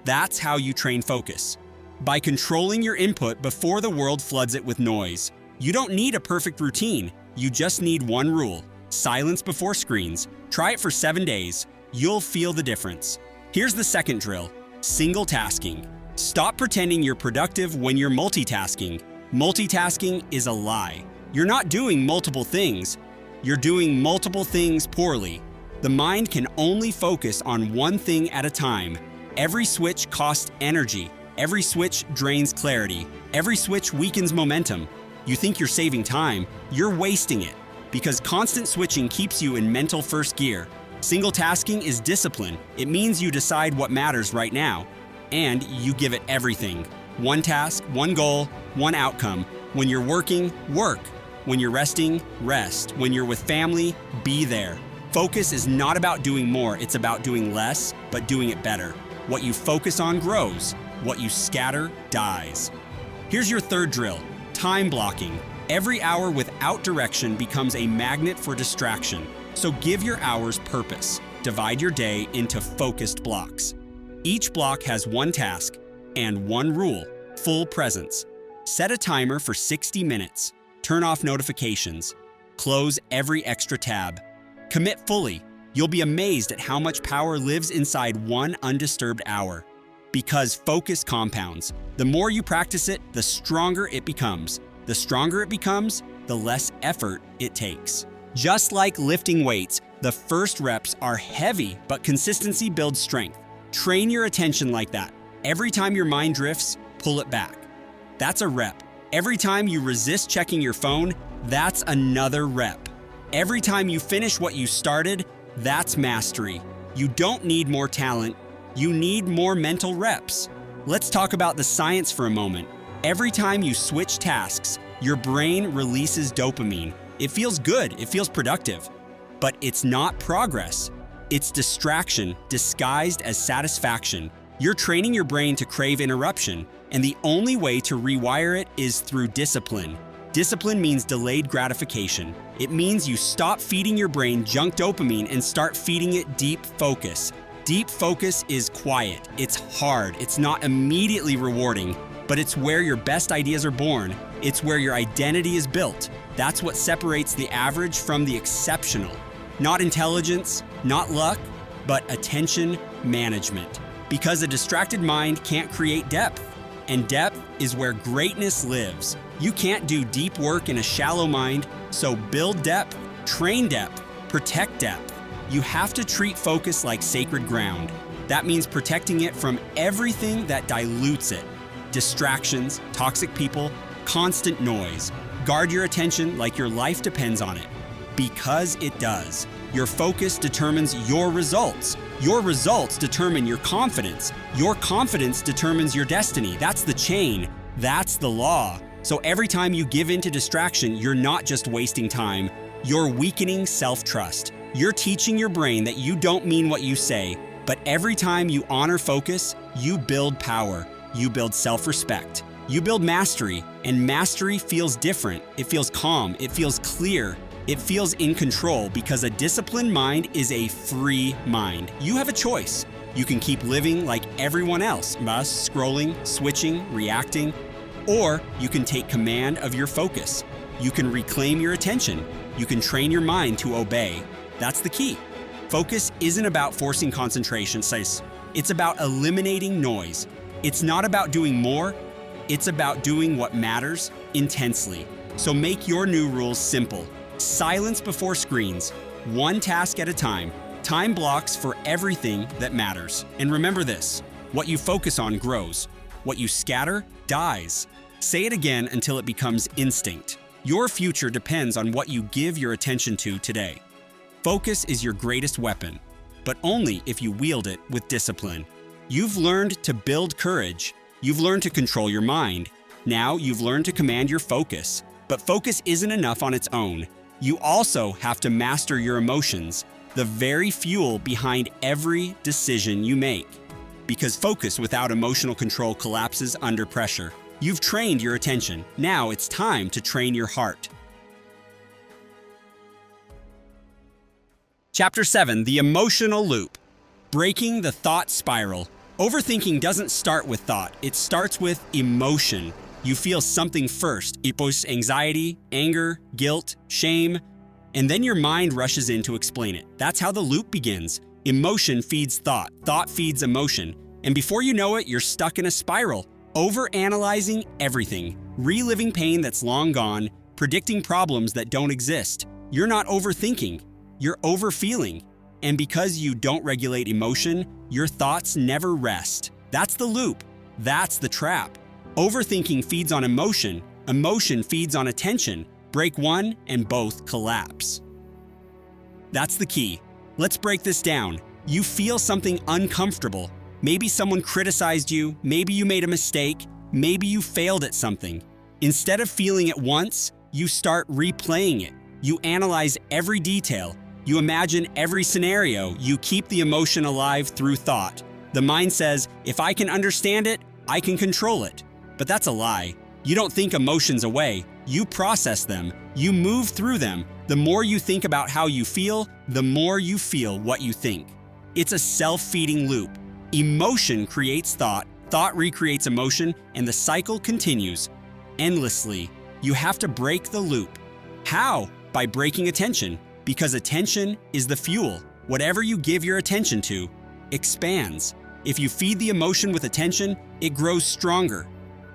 That's how you train focus. By controlling your input before the world floods it with noise. You don't need a perfect routine. You just need one rule: silence before screens. Try it for 7 days. You'll feel the difference. Here's the second drill: single tasking. Stop pretending you're productive when you're multitasking. Multitasking is a lie. You're not doing multiple things. You're doing multiple things poorly. The mind can only focus on one thing at a time. Every switch costs energy. Every switch drains clarity. Every switch weakens momentum. You think you're saving time, you're wasting it, because constant switching keeps you in mental first gear. Single tasking is discipline. It means you decide what matters right now, and you give it everything. One task, one goal, one outcome. When you're working, work. When you're resting, rest. When you're with family, be there. Focus is not about doing more, it's about doing less, but doing it better. What you focus on grows. What you scatter dies. Here's your third drill: time blocking. Every hour without direction becomes a magnet for distraction. So give your hours purpose. Divide your day into focused blocks. Each block has one task and one rule: full presence. Set a timer for 60 minutes. Turn off notifications. Close every extra tab. Commit fully. You'll be amazed at how much power lives inside one undisturbed hour. Because focus compounds. The more you practice it, the stronger it becomes. The stronger it becomes, the less effort it takes. Just like lifting weights, the first reps are heavy, but consistency builds strength. Train your attention like that. Every time your mind drifts, pull it back. That's a rep. Every time you resist checking your phone, that's another rep. Every time you finish what you started, that's mastery. You don't need more talent, you need more mental reps. Let's talk about the science for a moment. Every time you switch tasks, your brain releases dopamine. It feels good, it feels productive. But it's not progress. It's distraction disguised as satisfaction. You're training your brain to crave interruption, and the only way to rewire it is through discipline. Discipline means delayed gratification. It means you stop feeding your brain junk dopamine and start feeding it deep focus. Deep focus is quiet, it's hard, it's not immediately rewarding, but it's where your best ideas are born. It's where your identity is built. That's what separates the average from the exceptional. Not intelligence, not luck, but attention management. Because a distracted mind can't create depth, and depth is where greatness lives. You can't do deep work in a shallow mind, so build depth, train depth, protect depth. You have to treat focus like sacred ground. That means protecting it from everything that dilutes it. Distractions, toxic people, constant noise. Guard your attention like your life depends on it. Because it does. Your focus determines your results. Your results determine your confidence. Your confidence determines your destiny. That's the chain. That's the law. So every time you give in to distraction, you're not just wasting time. You're weakening self-trust. You're teaching your brain that you don't mean what you say. But every time you honor focus, you build power. You build self-respect. You build mastery. And mastery feels different. It feels calm. It feels clear. It feels in control because a disciplined mind is a free mind. You have a choice. You can keep living like everyone else, scrolling, switching, reacting, or you can take command of your focus. You can reclaim your attention. You can train your mind to obey. That's the key. Focus isn't about forcing concentration, it's about eliminating noise. It's not about doing more, it's about doing what matters intensely. So make your new rules simple. Silence before screens, one task at a time. Time blocks for everything that matters. And remember this, what you focus on grows. What you scatter dies. Say it again until it becomes instinct. Your future depends on what you give your attention to today. Focus is your greatest weapon, but only if you wield it with discipline. You've learned to build courage. You've learned to control your mind. Now you've learned to command your focus. But focus isn't enough on its own. You also have to master your emotions, the very fuel behind every decision you make. Because focus without emotional control collapses under pressure. You've trained your attention. Now it's time to train your heart. Chapter 7, The Emotional Loop. Breaking the thought spiral. Overthinking doesn't start with thought. It starts with emotion. You feel something first. It posts anxiety, anger, guilt, shame, and then your mind rushes in to explain it. That's how the loop begins. Emotion feeds thought. Thought feeds emotion. And before you know it, you're stuck in a spiral. Overanalyzing everything. Reliving pain that's long gone. Predicting problems that don't exist. You're not overthinking. You're overfeeling. And because you don't regulate emotion, your thoughts never rest. That's the loop. That's the trap. Overthinking feeds on emotion. Emotion feeds on attention. Break one and both collapse. That's the key. Let's break this down. You feel something uncomfortable. Maybe someone criticized you. Maybe you made a mistake. Maybe you failed at something. Instead of feeling it once, you start replaying it. You analyze every detail. You imagine every scenario. You keep the emotion alive through thought. The mind says, if I can understand it, I can control it. But that's a lie. You don't think emotions away. You process them. You move through them. The more you think about how you feel, the more you feel what you think. It's a self-feeding loop. Emotion creates thought, thought recreates emotion, and the cycle continues endlessly. You have to break the loop. How? By breaking attention, because attention is the fuel. Whatever you give your attention to expands. If you feed the emotion with attention, it grows stronger.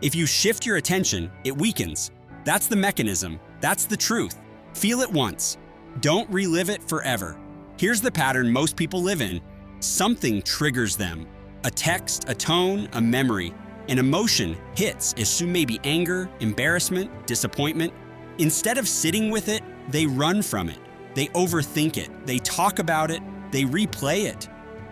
If you shift your attention, it weakens. That's the mechanism. That's the truth. Feel it once. Don't relive it forever. Here's the pattern most people live in. Something triggers them. A text, a tone, a memory. An emotion hits as maybe anger, embarrassment, disappointment. Instead of sitting with it, they run from it. They overthink it. They talk about it. They replay it.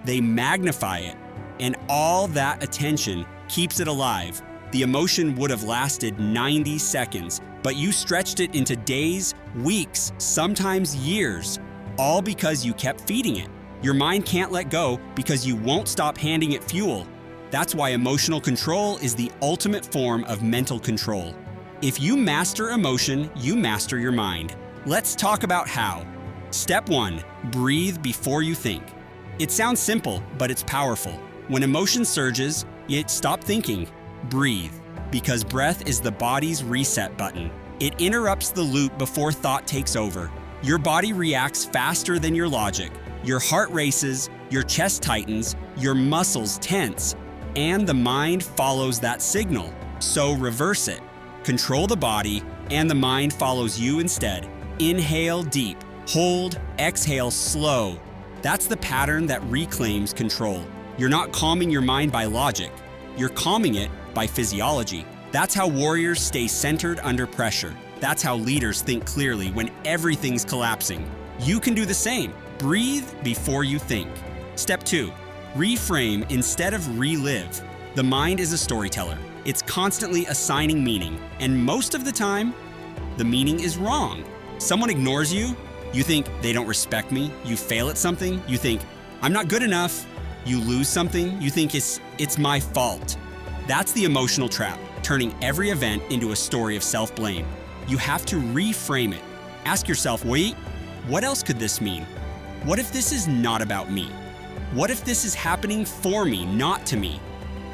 They magnify it. And all that attention keeps it alive. The emotion would have lasted 90 seconds, but you stretched it into days, weeks, sometimes years, all because you kept feeding it. Your mind can't let go because you won't stop handing it fuel. That's why emotional control is the ultimate form of mental control. If you master emotion, you master your mind. Let's talk about how. Step 1, breathe before you think. It sounds simple, but it's powerful. When emotion surges, you stop thinking. Breathe, because breath is the body's reset button. It interrupts the loop before thought takes over. Your body reacts faster than your logic. Your heart races, your chest tightens, your muscles tense, and the mind follows that signal. So reverse it. Control the body, and the mind follows you instead. Inhale deep, hold, exhale slow. That's the pattern that reclaims control. You're not calming your mind by logic. You're calming it by physiology. That's how warriors stay centered under pressure. That's how leaders think clearly when everything's collapsing. You can do the same. Breathe before you think. Step 2, reframe instead of relive. The mind is a storyteller. It's constantly assigning meaning, and most of the time, the meaning is wrong. Someone ignores you, you think they don't respect me. You fail at something, you think, I'm not good enough. You lose something, you think it's my fault. That's the emotional trap, turning every event into a story of self-blame. You have to reframe it. Ask yourself, wait, what else could this mean? What if this is not about me? What if this is happening for me, not to me?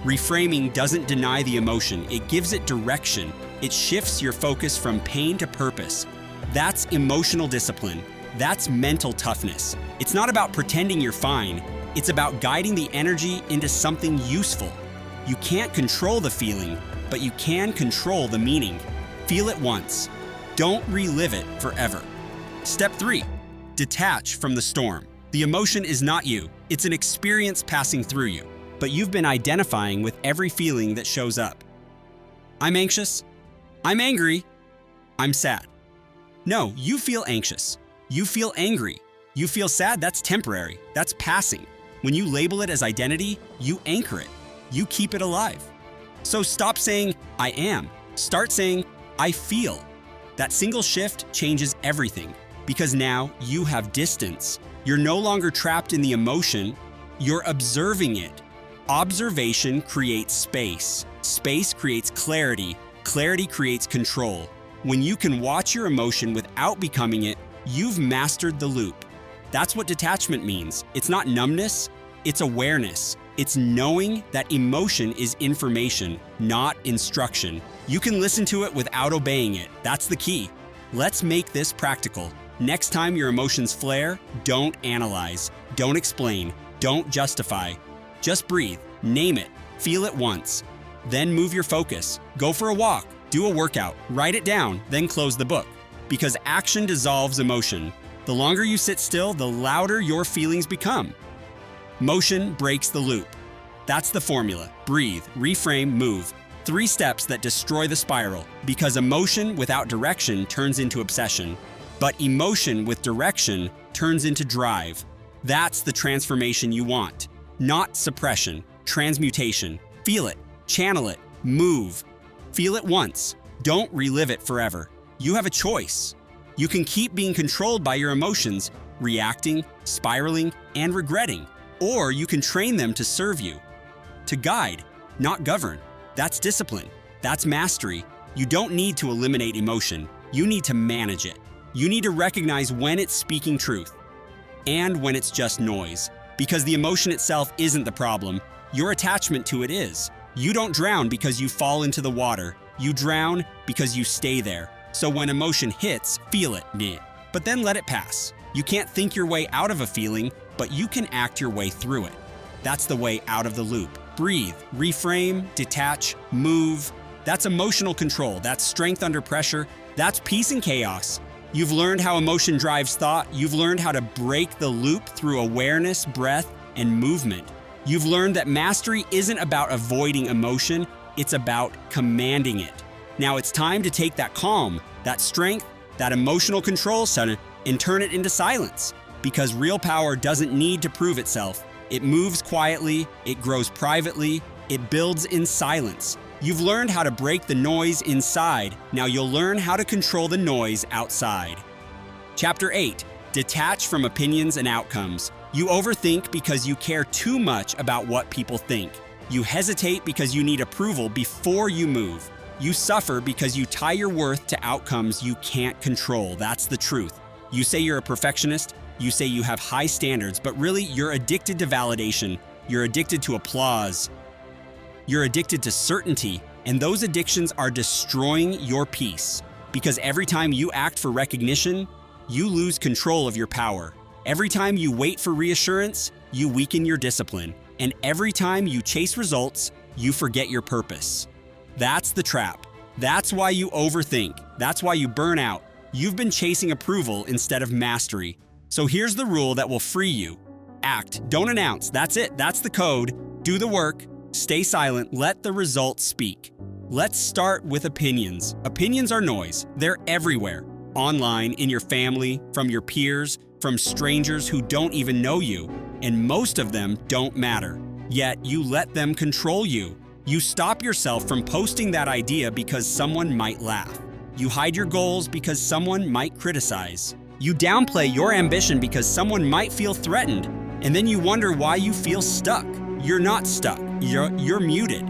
Reframing doesn't deny the emotion, it gives it direction. It shifts your focus from pain to purpose. That's emotional discipline. That's mental toughness. It's not about pretending you're fine. It's about guiding the energy into something useful. You can't control the feeling, but you can control the meaning. Feel it once. Don't relive it forever. Step 3, detach from the storm. The emotion is not you. It's an experience passing through you, but you've been identifying with every feeling that shows up. I'm anxious. I'm angry. I'm sad. No, you feel anxious. You feel angry. You feel sad. That's temporary. That's passing. When you label it as identity, you anchor it. You keep it alive. So stop saying, I am. Start saying, I feel. That single shift changes everything because now you have distance. You're no longer trapped in the emotion, you're observing it. Observation creates space. Space creates clarity. Clarity creates control. When you can watch your emotion without becoming it, you've mastered the loop. That's what detachment means. It's not numbness, it's awareness. It's knowing that emotion is information, not instruction. You can listen to it without obeying it. That's the key. Let's make this practical. Next time your emotions flare, don't analyze, don't explain, don't justify. Just breathe, name it, feel it once. Then move your focus. Go for a walk, do a workout, write it down, then close the book. Because action dissolves emotion. The longer you sit still, the louder your feelings become. Motion breaks the loop. That's the formula. Breathe, reframe, move. 3 steps that destroy the spiral. Because emotion without direction turns into obsession. But emotion with direction turns into drive. That's the transformation you want. Not suppression, transmutation. Feel it, channel it, move. Feel it once. Don't relive it forever. You have a choice. You can keep being controlled by your emotions, reacting, spiraling, and regretting. Or you can train them to serve you, to guide, not govern. That's discipline. That's mastery. You don't need to eliminate emotion. You need to manage it. You need to recognize when it's speaking truth and when it's just noise. Because the emotion itself isn't the problem. Your attachment to it is. You don't drown because you fall into the water. You drown because you stay there. So when emotion hits, feel it, but then let it pass. You can't think your way out of a feeling, but you can act your way through it. That's the way out of the loop. Breathe, reframe, detach, move. That's emotional control. That's strength under pressure. That's peace in chaos. You've learned how emotion drives thought. You've learned how to break the loop through awareness, breath, and movement. You've learned that mastery isn't about avoiding emotion, it's about commanding it. Now it's time to take that calm, that strength, that emotional control center, and turn it into silence. Because real power doesn't need to prove itself. It moves quietly, it grows privately, it builds in silence. You've learned how to break the noise inside. Now you'll learn how to control the noise outside. Chapter 8. Detach from opinions and outcomes. You overthink because you care too much about what people think. You hesitate because you need approval before you move. You suffer because you tie your worth to outcomes you can't control. That's the truth. You say you're a perfectionist. You say you have high standards, but really you're addicted to validation. You're addicted to applause. You're addicted to certainty, and those addictions are destroying your peace. Because every time you act for recognition, you lose control of your power. Every time you wait for reassurance, you weaken your discipline. And every time you chase results, you forget your purpose. That's the trap. That's why you overthink. That's why you burn out. You've been chasing approval instead of mastery. So here's the rule that will free you. Act, don't announce. That's it. That's the code. Do the work. Stay silent. Let the results speak. Let's start with opinions. Opinions are noise. They're everywhere. Online, in your family, from your peers, from strangers who don't even know you. And most of them don't matter. Yet you let them control you. You stop yourself from posting that idea because someone might laugh. You hide your goals because someone might criticize. You downplay your ambition because someone might feel threatened. And then you wonder why you feel stuck. You're not stuck. You're muted.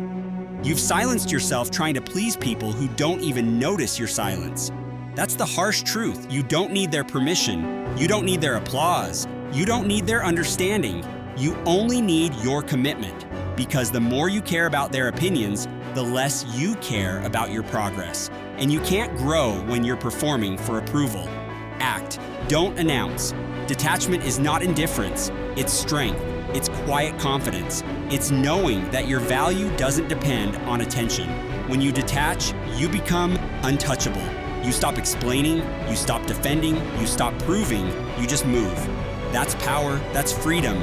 You've silenced yourself trying to please people who don't even notice your silence. That's the harsh truth. You don't need their permission. You don't need their applause. You don't need their understanding. You only need your commitment. Because the more you care about their opinions, the less you care about your progress. And you can't grow when you're performing for approval. Act. Don't announce. Detachment is not indifference. It's strength. It's quiet confidence. It's knowing that your value doesn't depend on attention. When you detach, you become untouchable. You stop explaining, you stop defending, you stop proving, you just move. That's power, that's freedom.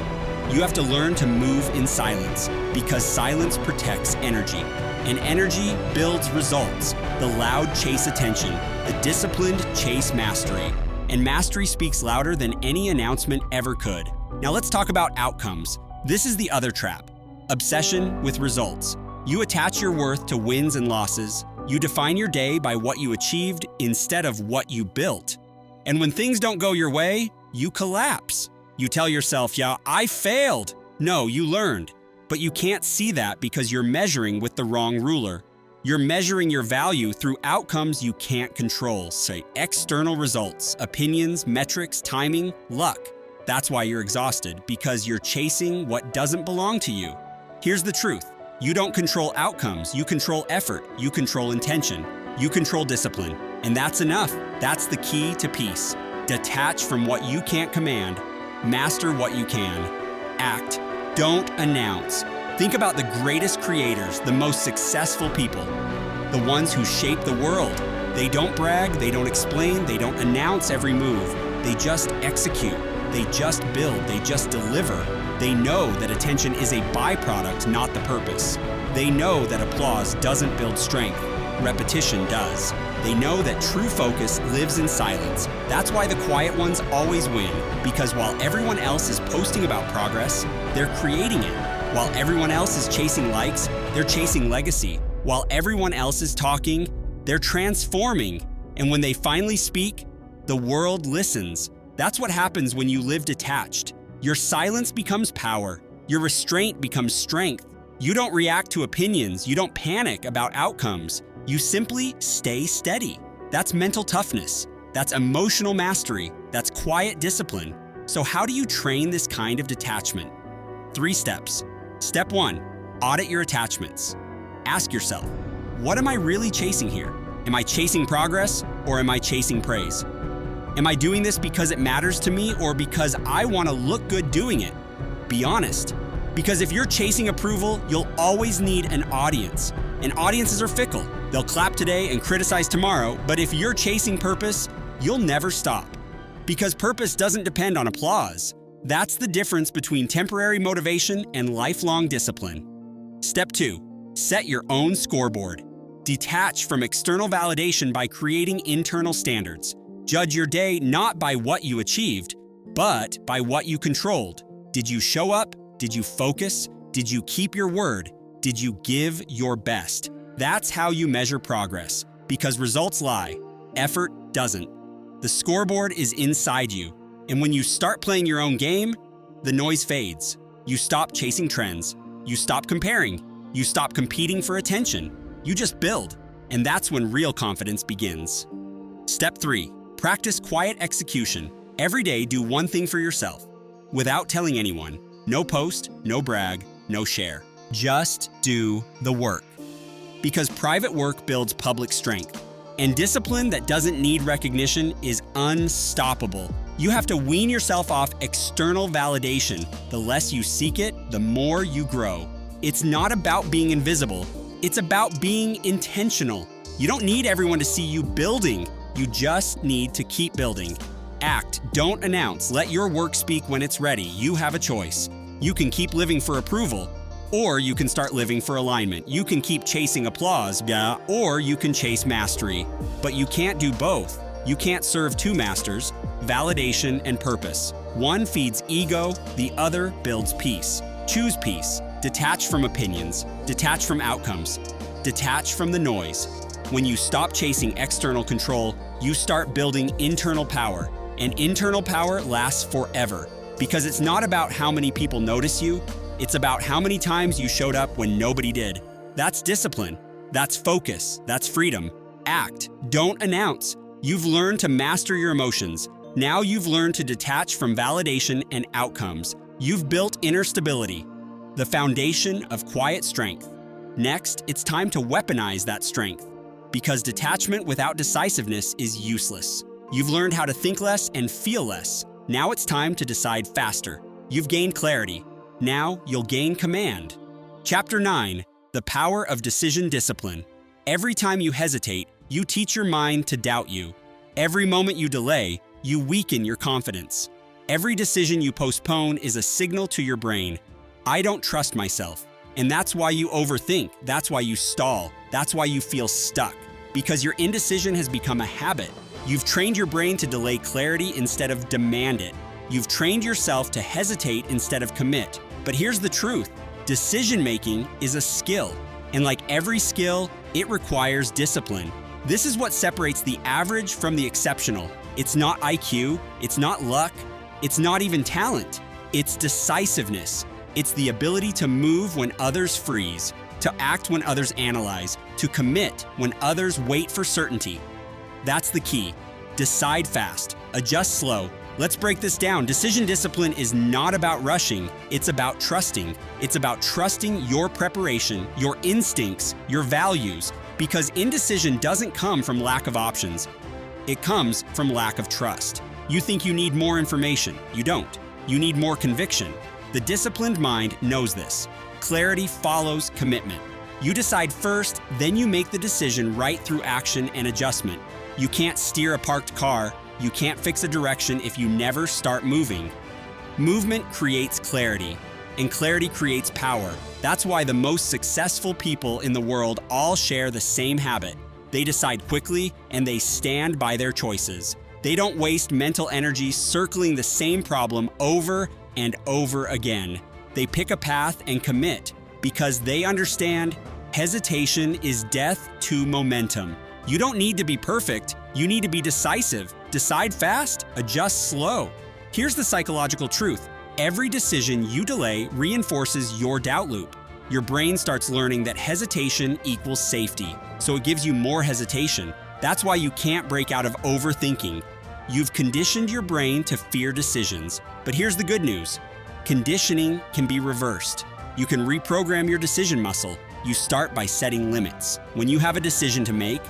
You have to learn to move in silence because silence protects energy. And energy builds results. The loud chase attention. The disciplined chase mastery. And mastery speaks louder than any announcement ever could. Now let's talk about outcomes. This is the other trap. Obsession with results. You attach your worth to wins and losses. You define your day by what you achieved instead of what you built. And when things don't go your way, you collapse. You tell yourself, yeah, I failed. No, you learned. But you can't see that because you're measuring with the wrong ruler. You're measuring your value through outcomes you can't control, say external results, opinions, metrics, timing, luck. That's why you're exhausted, because you're chasing what doesn't belong to you. Here's the truth. You don't control outcomes, you control effort, you control intention, you control discipline. And that's enough. That's the key to peace. Detach from what you can't command, master what you can. Act. Don't announce. Think about the greatest creators, the most successful people, the ones who shape the world. They don't brag, they don't explain, they don't announce every move. They just execute, they just build, they just deliver. They know that attention is a byproduct, not the purpose. They know that applause doesn't build strength, repetition does. They know that true focus lives in silence. That's why the quiet ones always win, because while everyone else is posting about progress, they're creating it. While everyone else is chasing likes, they're chasing legacy. While everyone else is talking, they're transforming. And when they finally speak, the world listens. That's what happens when you live detached. Your silence becomes power. Your restraint becomes strength. You don't react to opinions. You don't panic about outcomes. You simply stay steady. That's mental toughness. That's emotional mastery. That's quiet discipline. So how do you train this kind of detachment? 3 steps. Step 1, audit your attachments. Ask yourself, what am I really chasing here? Am I chasing progress or am I chasing praise? Am I doing this because it matters to me or because I want to look good doing it? Be honest. Because if you're chasing approval, you'll always need an audience. And audiences are fickle. They'll clap today and criticize tomorrow, but if you're chasing purpose, you'll never stop. Because purpose doesn't depend on applause. That's the difference between temporary motivation and lifelong discipline. Step 2, set your own scoreboard. Detach from external validation by creating internal standards. Judge your day not by what you achieved, but by what you controlled. Did you show up? Did you focus? Did you keep your word? Did you give your best? That's how you measure progress, because results lie, effort doesn't. The scoreboard is inside you, and when you start playing your own game, the noise fades. You stop chasing trends. You stop comparing. You stop competing for attention. You just build, and that's when real confidence begins. Step 3, practice quiet execution. Every day, do one thing for yourself, without telling anyone. No post, no brag, no share. Just do the work. Because private work builds public strength. And discipline that doesn't need recognition is unstoppable. You have to wean yourself off external validation. The less you seek it, the more you grow. It's not about being invisible. It's about being intentional. You don't need everyone to see you building. You just need to keep building. Act, don't announce. Let your work speak when it's ready. You have a choice. You can keep living for approval, or you can start living for alignment. You can keep chasing applause, or you can chase mastery. But you can't do both. You can't serve 2 masters, validation and purpose. One feeds ego, the other builds peace. Choose peace. Detach from opinions. Detach from outcomes. Detach from the noise. When you stop chasing external control, you start building internal power. And internal power lasts forever. Because it's not about how many people notice you, it's about how many times you showed up when nobody did. That's discipline. That's focus. That's freedom. Act. Don't announce. You've learned to master your emotions. Now you've learned to detach from validation and outcomes. You've built inner stability, the foundation of quiet strength. Next, it's time to weaponize that strength. Because detachment without decisiveness is useless. You've learned how to think less and feel less. Now it's time to decide faster. You've gained clarity. Now you'll gain command. Chapter 9, The Power of Decision Discipline. Every time you hesitate, you teach your mind to doubt you. Every moment you delay, you weaken your confidence. Every decision you postpone is a signal to your brain. I don't trust myself. And that's why you overthink. That's why you stall. That's why you feel stuck. Because your indecision has become a habit. You've trained your brain to delay clarity instead of demand it. You've trained yourself to hesitate instead of commit. But here's the truth. Decision-making is a skill. And like every skill, it requires discipline. This is what separates the average from the exceptional. It's not IQ, it's not luck, it's not even talent. It's decisiveness. It's the ability to move when others freeze, to act when others analyze, to commit when others wait for certainty. That's the key. Decide fast, adjust slow. Let's break this down. Decision discipline is not about rushing, it's about trusting. It's about trusting your preparation, your instincts, your values, because indecision doesn't come from lack of options. It comes from lack of trust. You think you need more information. You don't. You need more conviction. The disciplined mind knows this. Clarity follows commitment. You decide first, then you make the decision right through action and adjustment. You can't steer a parked car. You can't fix a direction if you never start moving. Movement creates clarity, and clarity creates power. That's why the most successful people in the world all share the same habit. They decide quickly, and they stand by their choices. They don't waste mental energy circling the same problem over and over again. They pick a path and commit because they understand hesitation is death to momentum. You don't need to be perfect. You need to be decisive. Decide fast, adjust slow. Here's the psychological truth. Every decision you delay reinforces your doubt loop. Your brain starts learning that hesitation equals safety, so it gives you more hesitation. That's why you can't break out of overthinking. You've conditioned your brain to fear decisions. But here's the good news. Conditioning can be reversed. You can reprogram your decision muscle. You start by setting limits. When you have a decision to make,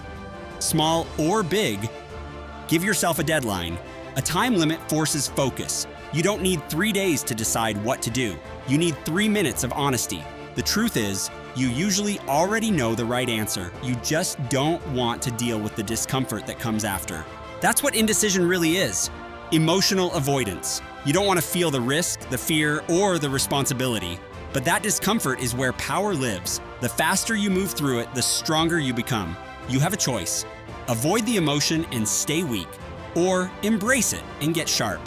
small or big, give yourself a deadline. A time limit forces focus. You don't need 3 days to decide what to do. You need 3 minutes of honesty. The truth is, you usually already know the right answer. You just don't want to deal with the discomfort that comes after. That's what indecision really is. Emotional avoidance. You don't want to feel the risk, the fear, or the responsibility. But that discomfort is where power lives. The faster you move through it, the stronger you become. You have a choice. Avoid the emotion and stay weak, or embrace it and get sharp.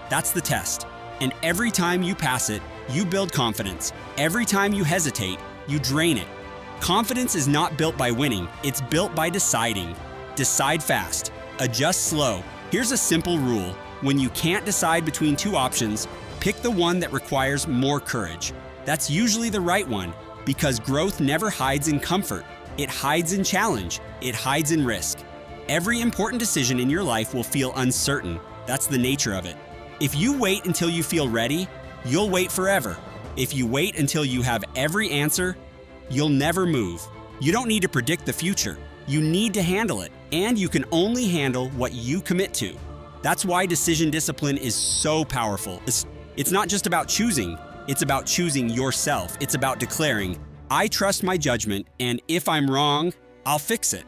That's the test. And every time you pass it, you build confidence. Every time you hesitate, you drain it. Confidence is not built by winning, it's built by deciding. Decide fast. Adjust slow. Here's a simple rule. When you can't decide between 2 options, pick the one that requires more courage. That's usually the right one, because growth never hides in comfort. It hides in challenge. It hides in risk. Every important decision in your life will feel uncertain. That's the nature of it. If you wait until you feel ready, you'll wait forever. If you wait until you have every answer, you'll never move. You don't need to predict the future. You need to handle it, and you can only handle what you commit to. That's why decision discipline is so powerful. It's not just about choosing, it's about choosing yourself. It's about declaring, I trust my judgment, and if I'm wrong, I'll fix it.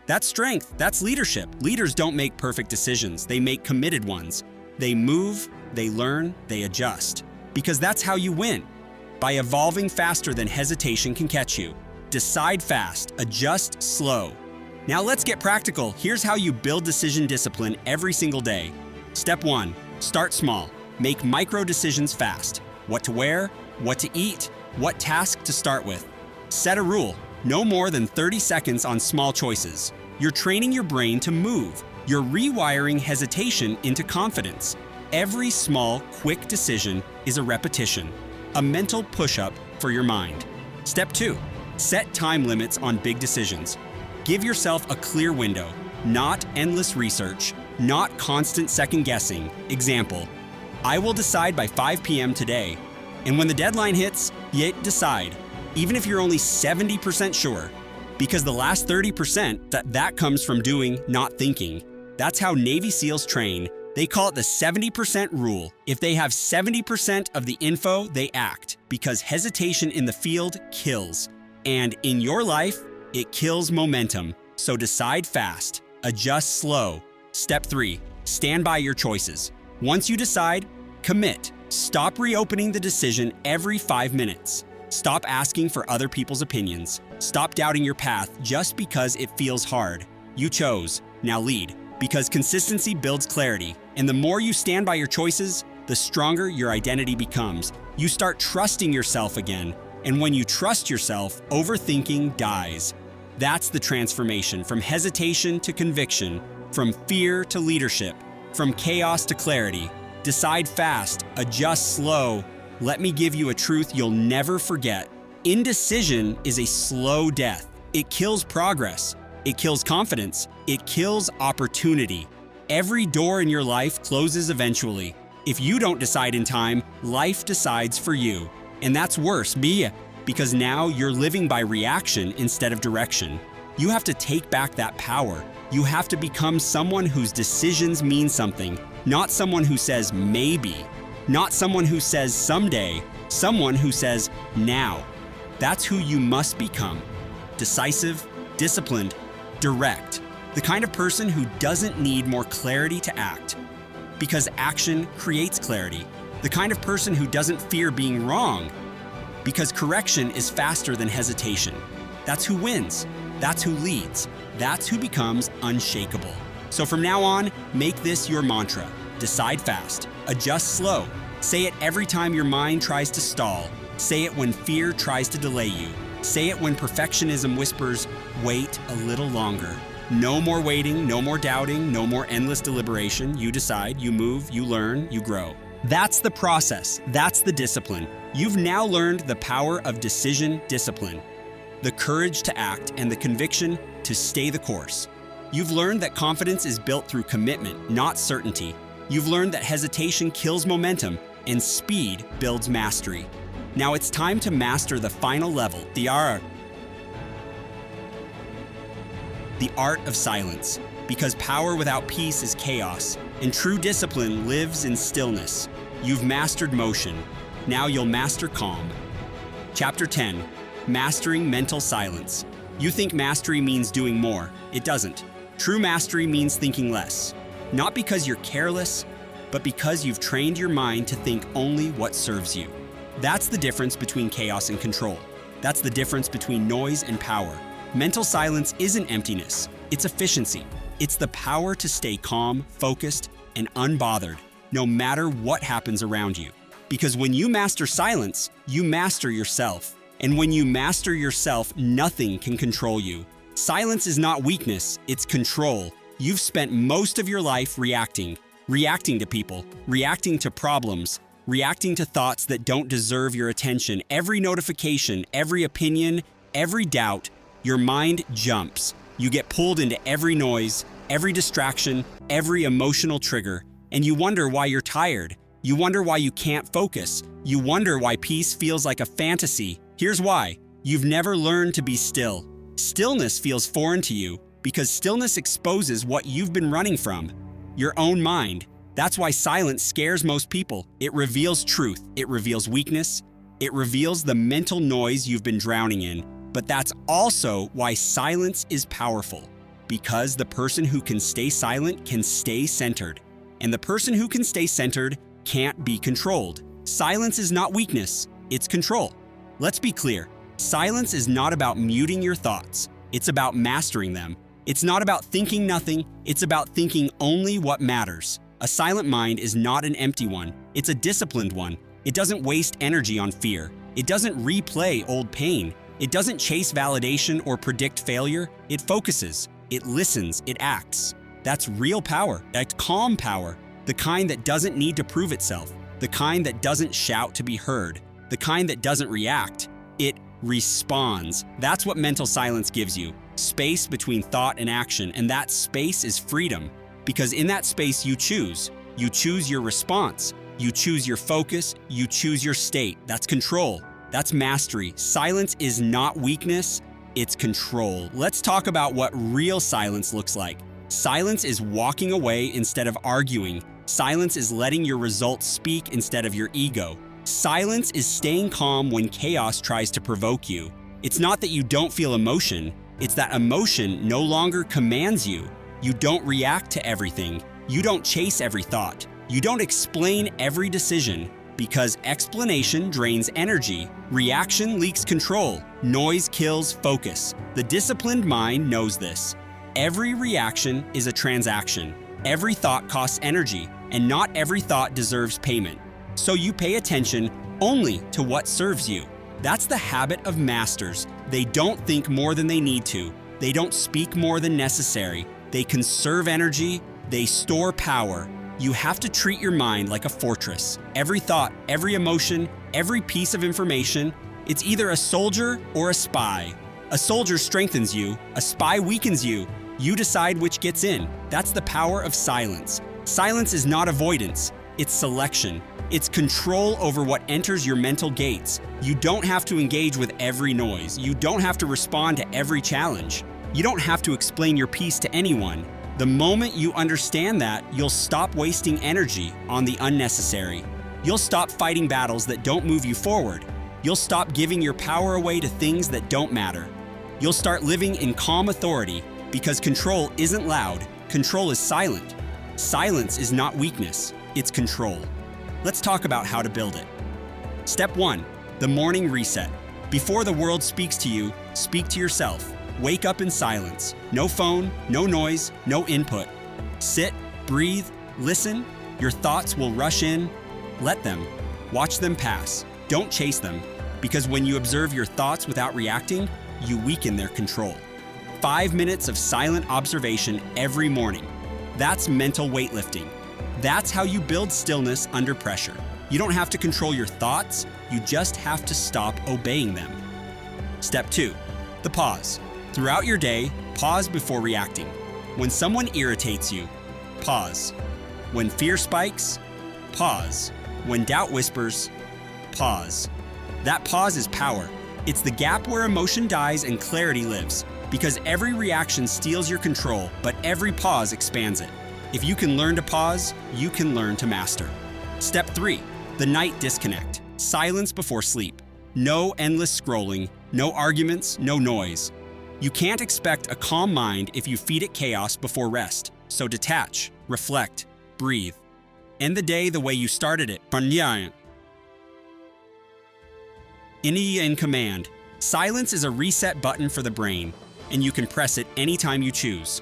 That's strength, that's leadership. Leaders don't make perfect decisions, they make committed ones. They move, they learn, they adjust. Because that's how you win, by evolving faster than hesitation can catch you. Decide fast, adjust slow. Now let's get practical. Here's how you build decision discipline every single day. Step 1, start small. Make micro decisions fast. What to wear, what to eat, what task to start with. Set a rule, no more than 30 seconds on small choices. You're training your brain to move. You're rewiring hesitation into confidence. Every small, quick decision is a repetition, a mental push-up for your mind. Step 2, set time limits on big decisions. Give yourself a clear window, not endless research, not constant second-guessing. Example, I will decide by 5 p.m. today. And when the deadline hits, you decide, even if you're only 70% sure, because the last 30%, that comes from doing, not thinking. That's how Navy SEALs train. They call it the 70% rule. If they have 70% of the info, they act, because hesitation in the field kills. And in your life, it kills momentum. So decide fast, adjust slow. Step 3, stand by your choices. Once you decide, commit. Stop reopening the decision every 5 minutes. Stop asking for other people's opinions. Stop doubting your path just because it feels hard. You chose, now lead. Because consistency builds clarity, and the more you stand by your choices, the stronger your identity becomes. You start trusting yourself again, and when you trust yourself, overthinking dies. That's the transformation, from hesitation to conviction, from fear to leadership, from chaos to clarity. Decide fast, adjust slow. Let me give you a truth you'll never forget. Indecision is a slow death. It kills progress. It kills confidence. It kills opportunity. Every door in your life closes eventually. If you don't decide in time, life decides for you. And that's worse, because now you're living by reaction instead of direction. You have to take back that power. You have to become someone whose decisions mean something, not someone who says maybe, not someone who says someday, someone who says now. That's who you must become. Decisive, disciplined, direct. The kind of person who doesn't need more clarity to act, because action creates clarity. The kind of person who doesn't fear being wrong, because correction is faster than hesitation. That's who wins. That's who leads. That's who becomes unshakable. So from now on, make this your mantra. Decide fast. Adjust slow. Say it every time your mind tries to stall. Say it when fear tries to delay you. Say it when perfectionism whispers, wait a little longer. No more waiting, no more doubting, no more endless deliberation. You decide, you move, you learn, you grow. That's the process. That's the discipline. You've now learned the power of decision discipline, the courage to act, and the conviction to stay the course. You've learned that confidence is built through commitment, not certainty. You've learned that hesitation kills momentum and speed builds mastery. Now it's time to master the final level, the art of silence. Because power without peace is chaos, and true discipline lives in stillness. You've mastered motion. Now you'll master calm. Chapter 10, Mastering Mental Silence. You think mastery means doing more. It doesn't. True mastery means thinking less. Not because you're careless, but because you've trained your mind to think only what serves you. That's the difference between chaos and control. That's the difference between noise and power. Mental silence isn't emptiness, it's efficiency. It's the power to stay calm, focused, and unbothered, no matter what happens around you. Because when you master silence, you master yourself. And when you master yourself, nothing can control you. Silence is not weakness, it's control. You've spent most of your life reacting to people, reacting to problems, reacting to thoughts that don't deserve your attention. Every notification, every opinion, every doubt, your mind jumps. You get pulled into every noise, every distraction, every emotional trigger, and you wonder why you're tired. You wonder why you can't focus. You wonder why peace feels like a fantasy. Here's why. You've never learned to be still. Stillness feels foreign to you because stillness exposes what you've been running from, your own mind. That's why silence scares most people. It reveals truth. It reveals weakness. It reveals the mental noise you've been drowning in. But that's also why silence is powerful, because the person who can stay silent can stay centered, and the person who can stay centered can't be controlled. Silence is not weakness, it's control. Let's be clear, silence is not about muting your thoughts, it's about mastering them. It's not about thinking nothing, it's about thinking only what matters. A silent mind is not an empty one, it's a disciplined one. It doesn't waste energy on fear. It doesn't replay old pain. It doesn't chase validation or predict failure. It focuses, it listens, it acts. That's real power, that's calm power, the kind that doesn't need to prove itself, the kind that doesn't shout to be heard, the kind that doesn't react. It responds. That's what mental silence gives you, space between thought and action, and that space is freedom. Because in that space you choose your response, you choose your focus, you choose your state. That's control. That's mastery. Silence is not weakness, it's control. Let's talk about what real silence looks like. Silence is walking away instead of arguing. Silence is letting your results speak instead of your ego. Silence is staying calm when chaos tries to provoke you. It's not that you don't feel emotion, it's that emotion no longer commands you. You don't react to everything. You don't chase every thought. You don't explain every decision. Because explanation drains energy, reaction leaks control, noise kills focus. The disciplined mind knows this. Every reaction is a transaction. Every thought costs energy, and not every thought deserves payment. So you pay attention only to what serves you. That's the habit of masters. They don't think more than they need to. They don't speak more than necessary. They conserve energy. They store power. You have to treat your mind like a fortress. Every thought, every emotion, every piece of information, it's either a soldier or a spy. A soldier strengthens you, a spy weakens you. You decide which gets in. That's the power of silence. Silence is not avoidance, it's selection. It's control over what enters your mental gates. You don't have to engage with every noise. You don't have to respond to every challenge. You don't have to explain your piece to anyone. The moment you understand that, you'll stop wasting energy on the unnecessary. You'll stop fighting battles that don't move you forward. You'll stop giving your power away to things that don't matter. You'll start living in calm authority because control isn't loud, control is silent. Silence is not weakness, it's control. Let's talk about how to build it. Step 1, the morning reset. Before the world speaks to you, speak to yourself. Wake up in silence. No phone, no noise, no input. Sit, breathe, listen. Your thoughts will rush in. Let them. Watch them pass. Don't chase them. Because when you observe your thoughts without reacting, you weaken their control. 5 minutes of silent observation every morning. That's mental weightlifting. That's how you build stillness under pressure. You don't have to control your thoughts, you just have to stop obeying them. Step 2. The pause. Throughout your day, pause before reacting. When someone irritates you, pause. When fear spikes, pause. When doubt whispers, pause. That pause is power. It's the gap where emotion dies and clarity lives, because every reaction steals your control, but every pause expands it. If you can learn to pause, you can learn to master. Step 3. The night disconnect. Silence before sleep. No endless scrolling, no arguments, no noise. You can't expect a calm mind if you feed it chaos before rest. So detach, reflect, breathe. End the day the way you started it. In command. Silence is a reset button for the brain, and you can press it anytime you choose.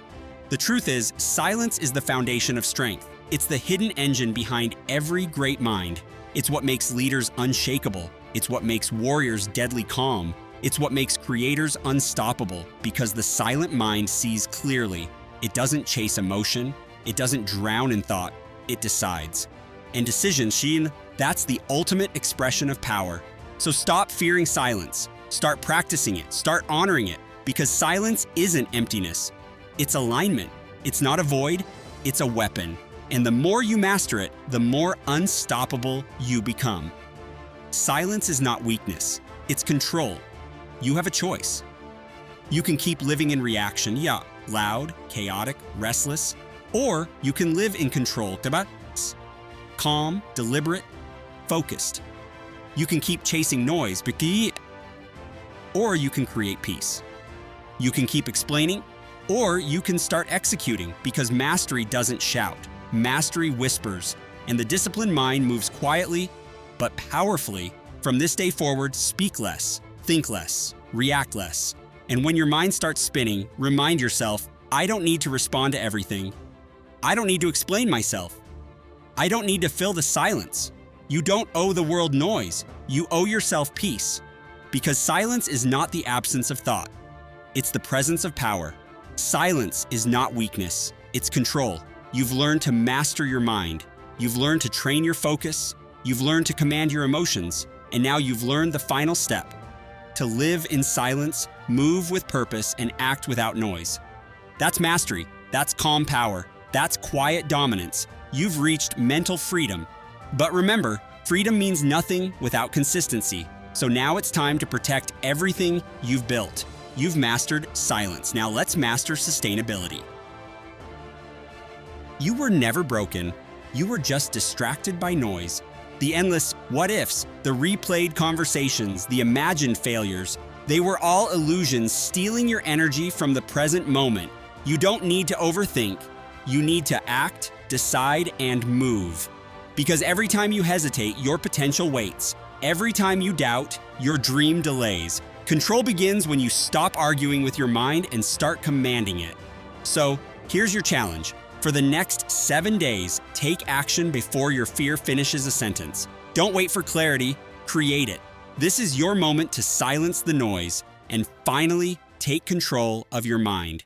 The truth is, silence is the foundation of strength. It's the hidden engine behind every great mind. It's what makes leaders unshakable. It's what makes warriors deadly calm. It's what makes creators unstoppable, because the silent mind sees clearly. It doesn't chase emotion. It doesn't drown in thought. It decides. And decision, that's the ultimate expression of power. So stop fearing silence. Start practicing it. Start honoring it, because silence isn't emptiness. It's alignment. It's not a void, it's a weapon. And the more you master it, the more unstoppable you become. Silence is not weakness, it's control. You have a choice. You can keep living in reaction, loud, chaotic, restless, or you can live in control, calm, deliberate, focused. You can keep chasing noise, or you can create peace. You can keep explaining, or you can start executing, because mastery doesn't shout. Mastery whispers, and the disciplined mind moves quietly but powerfully. From this day forward, speak less, think less, react less. And when your mind starts spinning, remind yourself, I don't need to respond to everything. I don't need to explain myself. I don't need to fill the silence. You don't owe the world noise. You owe yourself peace. Because silence is not the absence of thought. It's the presence of power. Silence is not weakness, it's control. You've learned to master your mind. You've learned to train your focus. You've learned to command your emotions. And now you've learned the final step: to live in silence, move with purpose, and act without noise. That's mastery. That's calm power. That's quiet dominance. You've reached mental freedom. But remember, freedom means nothing without consistency. So now it's time to protect everything you've built. You've mastered silence. Now let's master sustainability. You were never broken. You were just distracted by noise. The endless what ifs, the replayed conversations, the imagined failures, they were all illusions stealing your energy from the present moment. You don't need to overthink. You need to act, decide, and move. Because every time you hesitate, your potential waits. Every time you doubt, your dream delays. Control begins when you stop arguing with your mind and start commanding it. So, here's your challenge. For the next 7 days, take action before your fear finishes a sentence. Don't wait for clarity, create it. This is your moment to silence the noise and finally take control of your mind.